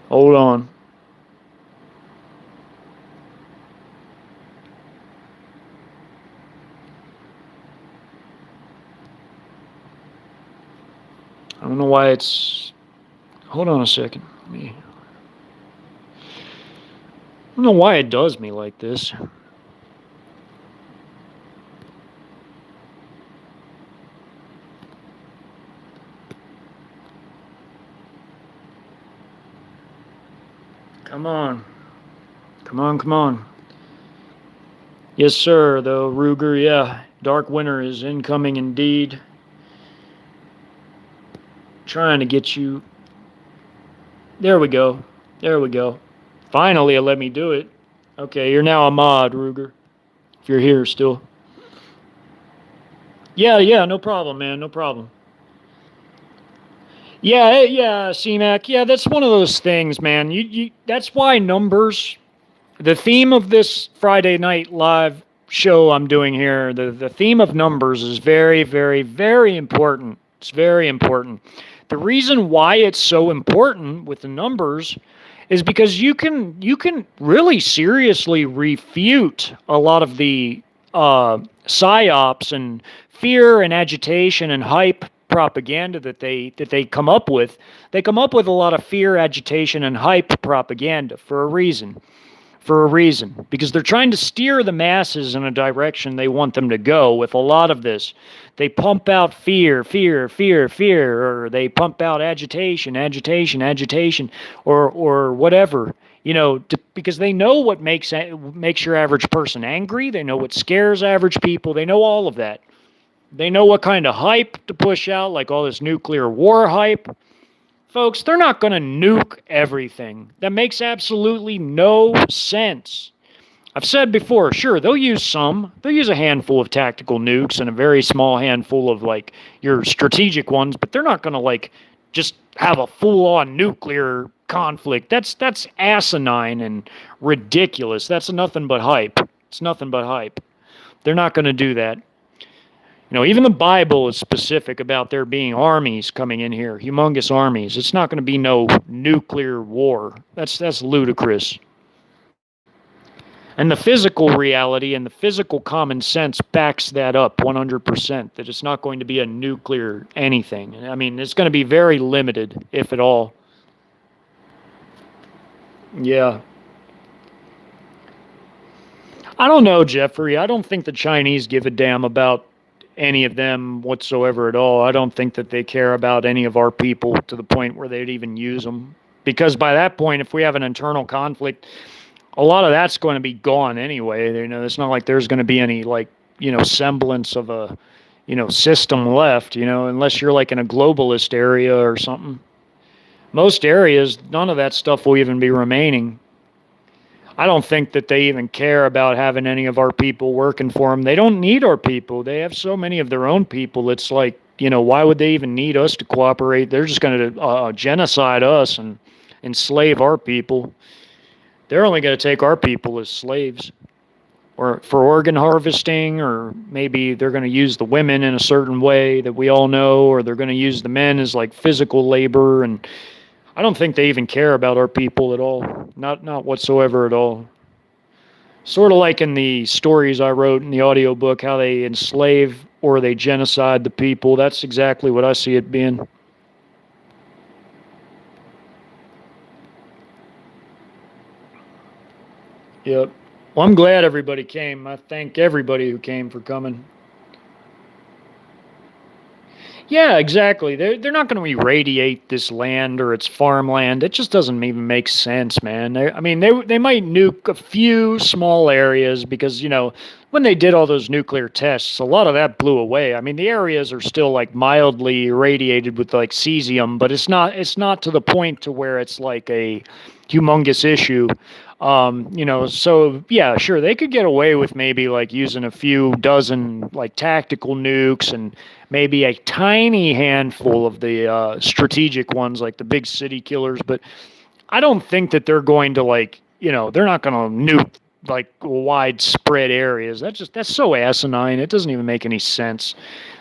Hold on. I don't know why it's... Hold on a second. I don't know why it does me like this. Come on. Come on, come on. Yes, sir, though, Ruger, yeah. Dark Winter is incoming indeed. Trying to get you... There we go. There we go. Finally, it let me do it. Okay, you're now a mod, Ruger. If you're here still. Yeah, no problem, man, no problem. Yeah, C-Mac. Yeah, that's one of those things, man. That's why numbers... The theme of this Friday night live show I'm doing here, the theme of numbers is very, very, very important. It's very important. The reason why it's so important with the numbers is because you can really seriously refute a lot of the psyops and fear and agitation and hype propaganda that they come up with. They come up with a lot of fear, agitation, and hype propaganda for a reason. For a reason, because they're trying to steer the masses in a direction they want them to go with a lot of this. They pump out fear, or they pump out agitation, or whatever, because they know what makes your average person angry. They know what scares average people. They know all of that. They know what kind of hype to push out, like all this nuclear war hype. Folks, they're not going to nuke everything. That makes absolutely no sense. I've said before, sure, they'll use some. They'll use a handful of tactical nukes and a very small handful of, like, your strategic ones, but they're not going to, like, just have a full-on nuclear conflict. That's asinine and ridiculous. That's nothing but hype. It's nothing but hype. They're not going to do that. Even the Bible is specific about there being armies coming in here, humongous armies. It's not going to be no nuclear war. That's ludicrous. And the physical reality and the physical common sense backs that up 100%, that it's not going to be a nuclear anything. I mean, it's going to be very limited, if at all. Yeah. I don't know, Jeffrey. I don't think the Chinese give a damn about any of them whatsoever at all. I don't think that they care about any of our people to the point where they'd even use them. Because by that point, if we have an internal conflict, a lot of that's going to be gone anyway. It's not like there's going to be any, like, semblance of a, system left, unless you're like in a globalist area or something. Most areas, none of that stuff will even be remaining. I don't think that they even care about having any of our people working for them. They don't need our people. They have so many of their own people. It's like, why would they even need us to cooperate? They're just going to genocide us and enslave our people. They're only going to take our people as slaves, or for organ harvesting, or maybe they're going to use the women in a certain way that we all know, or they're going to use the men as like physical labor. And I don't think they even care about our people at all. Not whatsoever at all. Sort of like in the stories I wrote in the audiobook, how they enslave or they genocide the people. That's exactly what I see it being. Yep. Well, I'm glad everybody came. I thank everybody who came for coming. Yeah, exactly. They're not going to irradiate this land or its farmland. It just doesn't even make sense, man. I mean, they might nuke a few small areas because when they did all those nuclear tests, a lot of that blew away. I mean, the areas are still like mildly irradiated with like cesium, but it's not to the point to where it's like a humongous issue. So yeah, sure, they could get away with maybe like using a few dozen like tactical nukes and maybe a tiny handful of the strategic ones, like the big city killers. But I don't think that they're going to they're not going to nuke like widespread areas. That's so asinine. It doesn't even make any sense.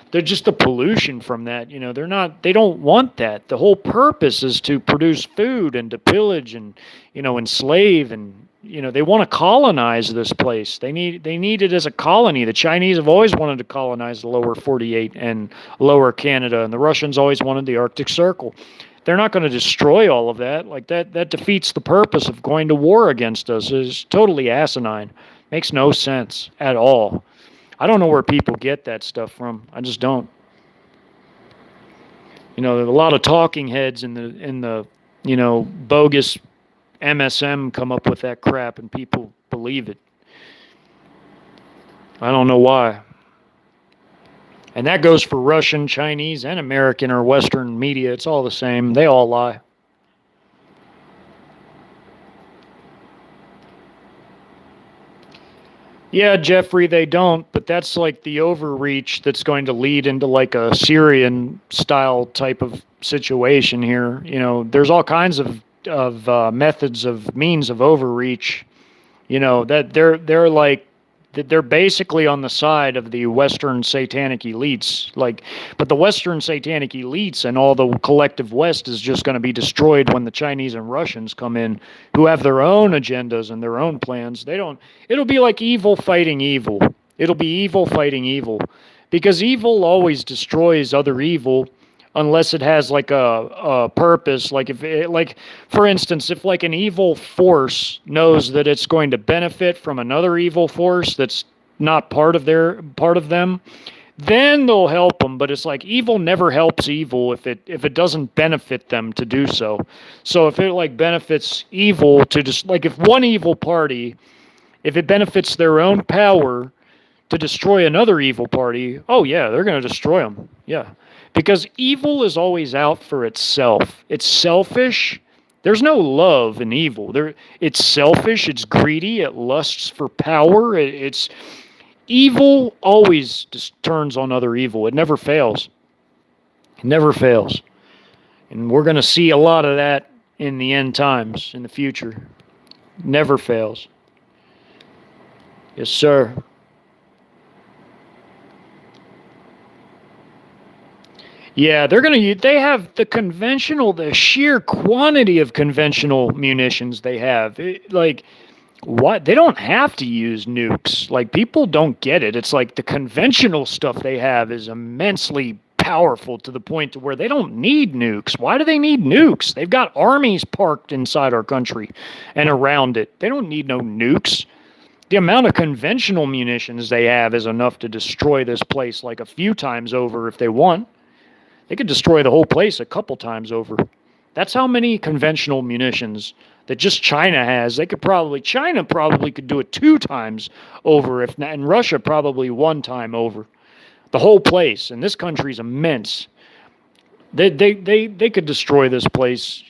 They're just the pollution from that. They don't want that. The whole purpose is to produce food and to pillage and, enslave and, they want to colonize this place. They need it as a colony. The Chinese have always wanted to colonize the lower 48 and lower Canada, and the Russians always wanted the Arctic Circle. They're not going to destroy all of that. Like that defeats the purpose of going to war against us. It's totally asinine. Makes no sense at all. I don't know where people get that stuff from. I just don't. There's a lot of talking heads in the bogus MSM come up with that crap and people believe it. I don't know why. And that goes for Russian, Chinese, and American or Western media. It's all the same. They all lie. Yeah, Jeffrey, they don't, but that's like the overreach that's going to lead into like a Syrian style type of situation here. There's all kinds of methods of means of overreach. That they're like that they're basically on the side of the Western satanic elites. But the Western satanic elites and all the collective West is just going to be destroyed when the Chinese and Russians come in, who have their own agendas and their own plans. They don't. It'll be like evil fighting evil. It'll be evil fighting evil, because evil always destroys other evil unless it has like a purpose. Like for instance, if like an evil force knows that it's going to benefit from another evil force that's not part of them, then they'll help them. But it's like evil never helps evil if it doesn't benefit them to do so. So if it like benefits evil to just like if one evil party, if it benefits their own power to destroy another evil party, oh yeah, they're going to destroy them. Yeah. Because evil is always out for itself. It's selfish. There's no love in evil. It's selfish. It's greedy. It lusts for power. It's evil. Always just turns on other evil. It never fails. It never fails. And we're going to see a lot of that in the end times, in the future. Never fails. Yes, sir. Yeah, they have the sheer quantity of conventional munitions they have. What? They don't have to use nukes. Like, people don't get it. It's like the conventional stuff they have is immensely powerful to the point to where they don't need nukes. Why do they need nukes? They've got armies parked inside our country and around it. They don't need no nukes. The amount of conventional munitions they have is enough to destroy this place like a few times over if they want. They could destroy the whole place a couple times over. That's how many conventional munitions that just China has. China probably could do it 2 times over, if not, and Russia probably 1 time over. The whole place, and this country's immense. They could destroy this place,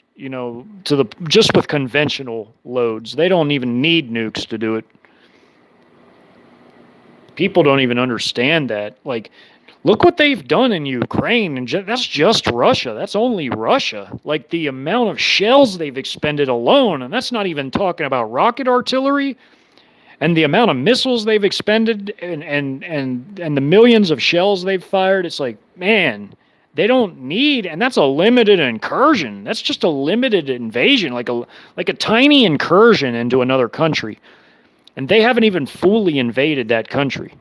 just with conventional loads. They don't even need nukes to do it. People don't even understand that. Like, look what they've done in Ukraine, and that's just Russia. That's only Russia. Like, the amount of shells they've expended alone, and that's not even talking about rocket artillery, and the amount of missiles they've expended, and the millions of shells they've fired. It's like, man, they don't need, and that's a limited incursion. That's just a limited invasion, like a tiny incursion into another country, and they haven't even fully invaded that country.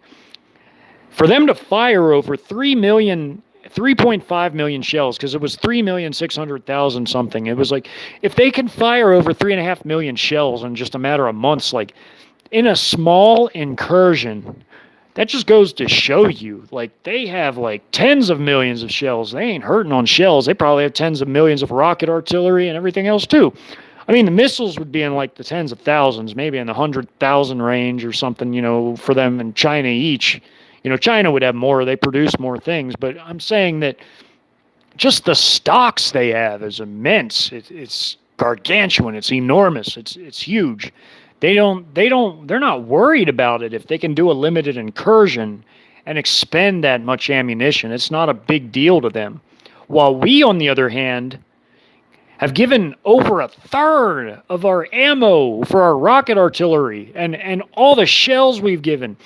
For them to fire over 3.5 million shells, because it was 3,600,000 something. It was like, if they can fire over 3.5 million shells in just a matter of months, like, in a small incursion, that just goes to show you, like, they have like tens of millions of shells. They ain't hurting on shells. They probably have tens of millions of rocket artillery and everything else too. I mean, the missiles would be in like the tens of thousands, maybe in the 100,000 range or something, for them in China each. China would have more. They produce more things. But I'm saying that just the stocks they have is immense. It's gargantuan. It's enormous. It's huge. They're not worried about it if they can do a limited incursion and expend that much ammunition. It's not a big deal to them. While we, on the other hand, have given over a third of our ammo for our rocket artillery and all the shells we've given,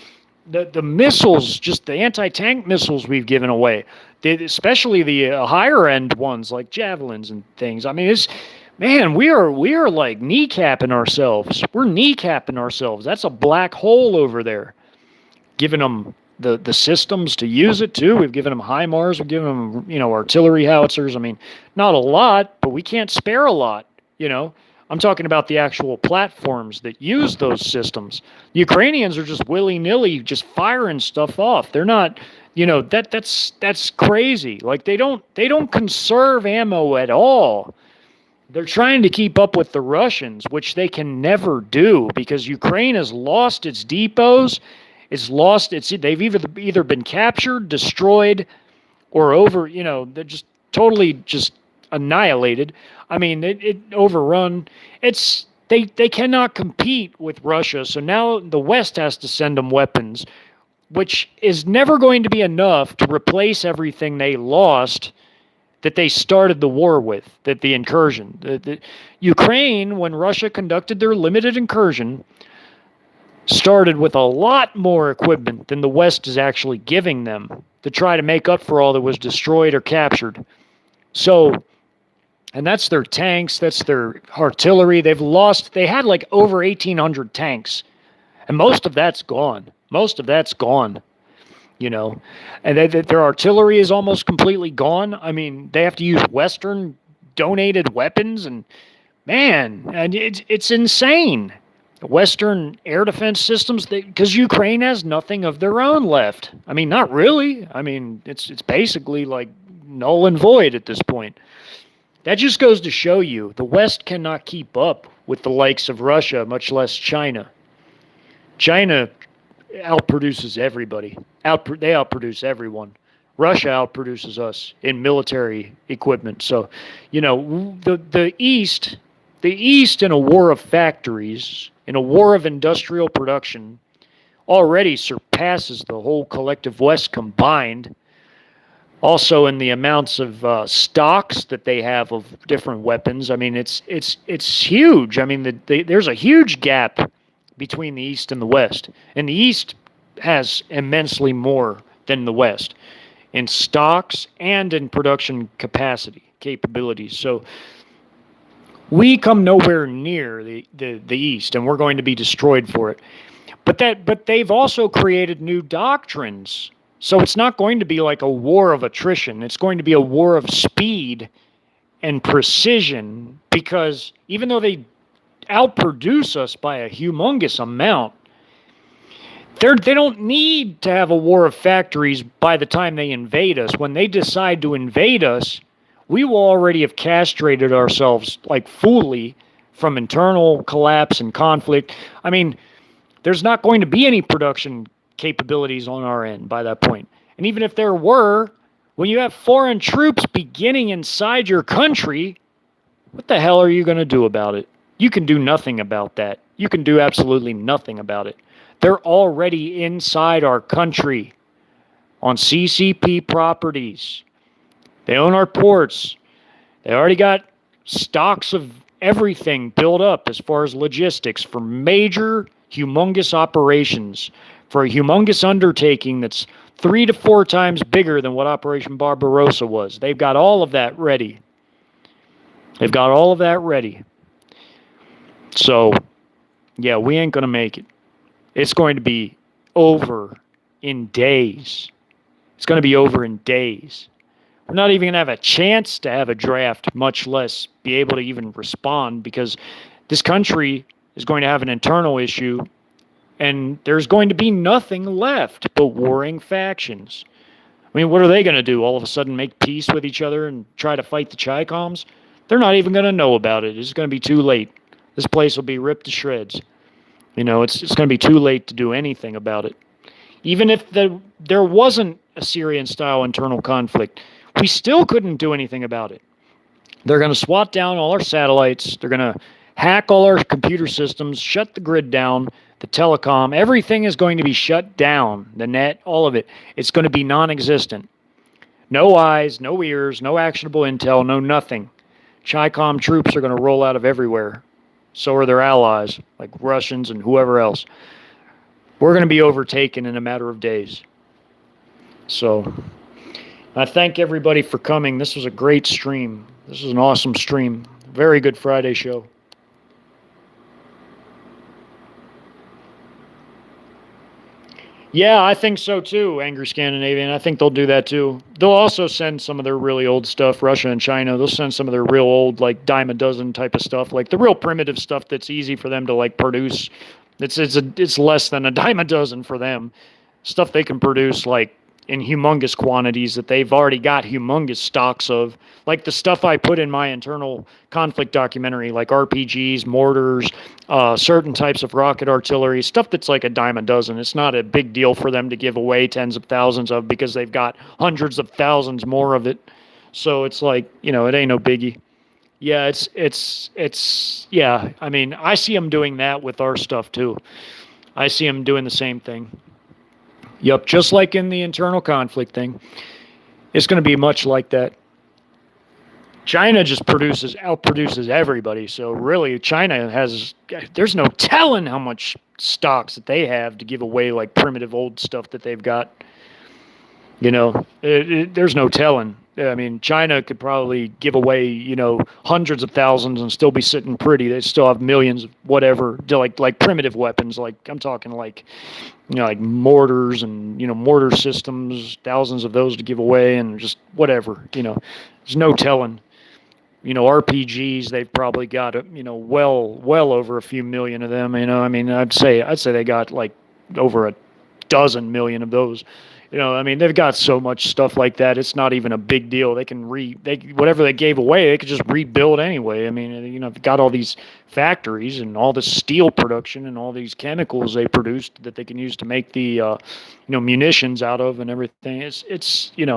the missiles, just the anti-tank missiles we've given away, especially the higher end ones like javelins and things. I mean, we are like kneecapping ourselves. We're kneecapping ourselves. That's a black hole over there. Giving them the systems to use it too. We've given them HIMARS. We've given them artillery howitzers. I mean, not a lot, but we can't spare a lot. I'm talking about the actual platforms that use those systems. The Ukrainians are just willy-nilly just firing stuff off. They're not, that's crazy. Like they don't conserve ammo at all. They're trying to keep up with the Russians, which they can never do because Ukraine has lost its depots. They've either been captured, destroyed, or they're just totally just annihilated. I mean, it overrun. They cannot compete with Russia, so now the West has to send them weapons, which is never going to be enough to replace everything they lost that they started the war with, that the incursion. The Ukraine, when Russia conducted their limited incursion, started with a lot more equipment than the West is actually giving them to try to make up for all that was destroyed or captured. So, and that's their tanks, that's their artillery. They had like over 1,800 tanks, and most of that's gone. And their artillery is almost completely gone. I mean, they have to use Western donated weapons, and man, and it's insane. Western air defense systems, because Ukraine has nothing of their own left. I mean, not really. I mean, it's basically like null and void at this point. That just goes to show you the West cannot keep up with the likes of Russia, much less China. China outproduces everybody. They outproduce everyone. Russia outproduces us in military equipment. So, the East in a war of factories, in a war of industrial production, already surpasses the whole collective West combined. Also, in the amounts of stocks that they have of different weapons, I mean, it's huge. I mean, there's a huge gap between the East and the West, and the East has immensely more than the West in stocks and in production capabilities. So we come nowhere near the East, and we're going to be destroyed for it. But they've also created new doctrines. So it's not going to be like a war of attrition. It's going to be a war of speed and precision, because even though they outproduce us by a humongous amount, they don't need to have a war of factories by the time they invade us. When they decide to invade us, we will already have castrated ourselves like fully from internal collapse and conflict. I mean, there's not going to be any production capabilities on our end by that point. And even if there were, when you have foreign troops beginning inside your country, what the hell are you going to do about it? You can do nothing about that. You can do absolutely nothing about it. They're already inside our country on CCP properties. They own our ports. They already got stocks of everything built up as far as logistics for major, humongous operations, for a humongous undertaking that's 3 to 4 times bigger than what Operation Barbarossa was. They've got all of that ready. So, yeah, we ain't going to make it. It's going to be over in days. We're not even going to have a chance to have a draft, much less be able to even respond, because this country is going to have an internal issue And there's going to be nothing left but warring factions. I mean, what are they going to do? All of a sudden make peace with each other and try to fight the Chi-Coms? They're not even going to know about it. It's going to be too late. This place will be ripped to shreds. It's going to be too late to do anything about it. Even if there wasn't a Syrian-style internal conflict, we still couldn't do anything about it. They're going to swat down all our satellites. They're going to hack all our computer systems, shut the grid down, the telecom. Everything is going to be shut down. The net, all of it. It's going to be non-existent. No eyes, no ears, no actionable intel, no nothing. Chi-Com troops are going to roll out of everywhere. So are their allies, like Russians and whoever else. We're going to be overtaken in a matter of days. So I thank everybody for coming. This was a great stream. This was an awesome stream. Very good Friday show. Yeah, I think so too, Angry Scandinavian. I think they'll do that too. They'll also send some of their really old stuff, Russia and China. They'll send some of their real old, like dime a dozen type of stuff, like the real primitive stuff that's easy for them to like produce. It's less than a dime a dozen for them. Stuff they can produce like in humongous quantities that they've already got humongous stocks of, like the stuff I put in my internal conflict documentary, like RPGs, mortars, certain types of rocket artillery, stuff that's like a dime a dozen. It's not a big deal for them to give away tens of thousands of because they've got hundreds of thousands more of it. So it's like, it ain't no biggie. Yeah, yeah. I mean, I see them doing that with our stuff too. I see them doing the same thing. Yep, just like in the internal conflict thing. It's going to be much like that. China just outproduces everybody. So really, there's no telling how much stocks that they have to give away, like primitive old stuff that they've got. There's no telling. I mean, China could probably give away, hundreds of thousands and still be sitting pretty. They still have millions of whatever, like primitive weapons. Like I'm talking like, like mortars and, mortar systems, thousands of those to give away and just whatever, there's no telling. RPGs, they've probably got, well over a few million of them, I mean, I'd say they got like over a dozen million of those. I mean, they've got so much stuff like that. It's not even a big deal. They can whatever they gave away, they could just rebuild anyway. I mean, they've got all these factories and all this steel production and all these chemicals they produced that they can use to make the, munitions out of and everything. It's and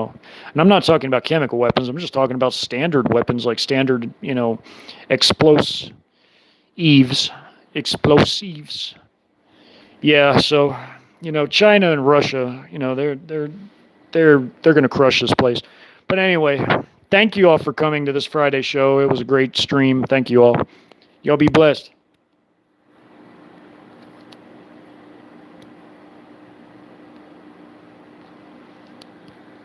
I'm not talking about chemical weapons. I'm just talking about standard weapons, like standard, explosives. Yeah. So. China and Russia, they're going to crush this place. But anyway, thank you all for coming to this Friday show. It was a great stream. Thank you all. Y'all be blessed.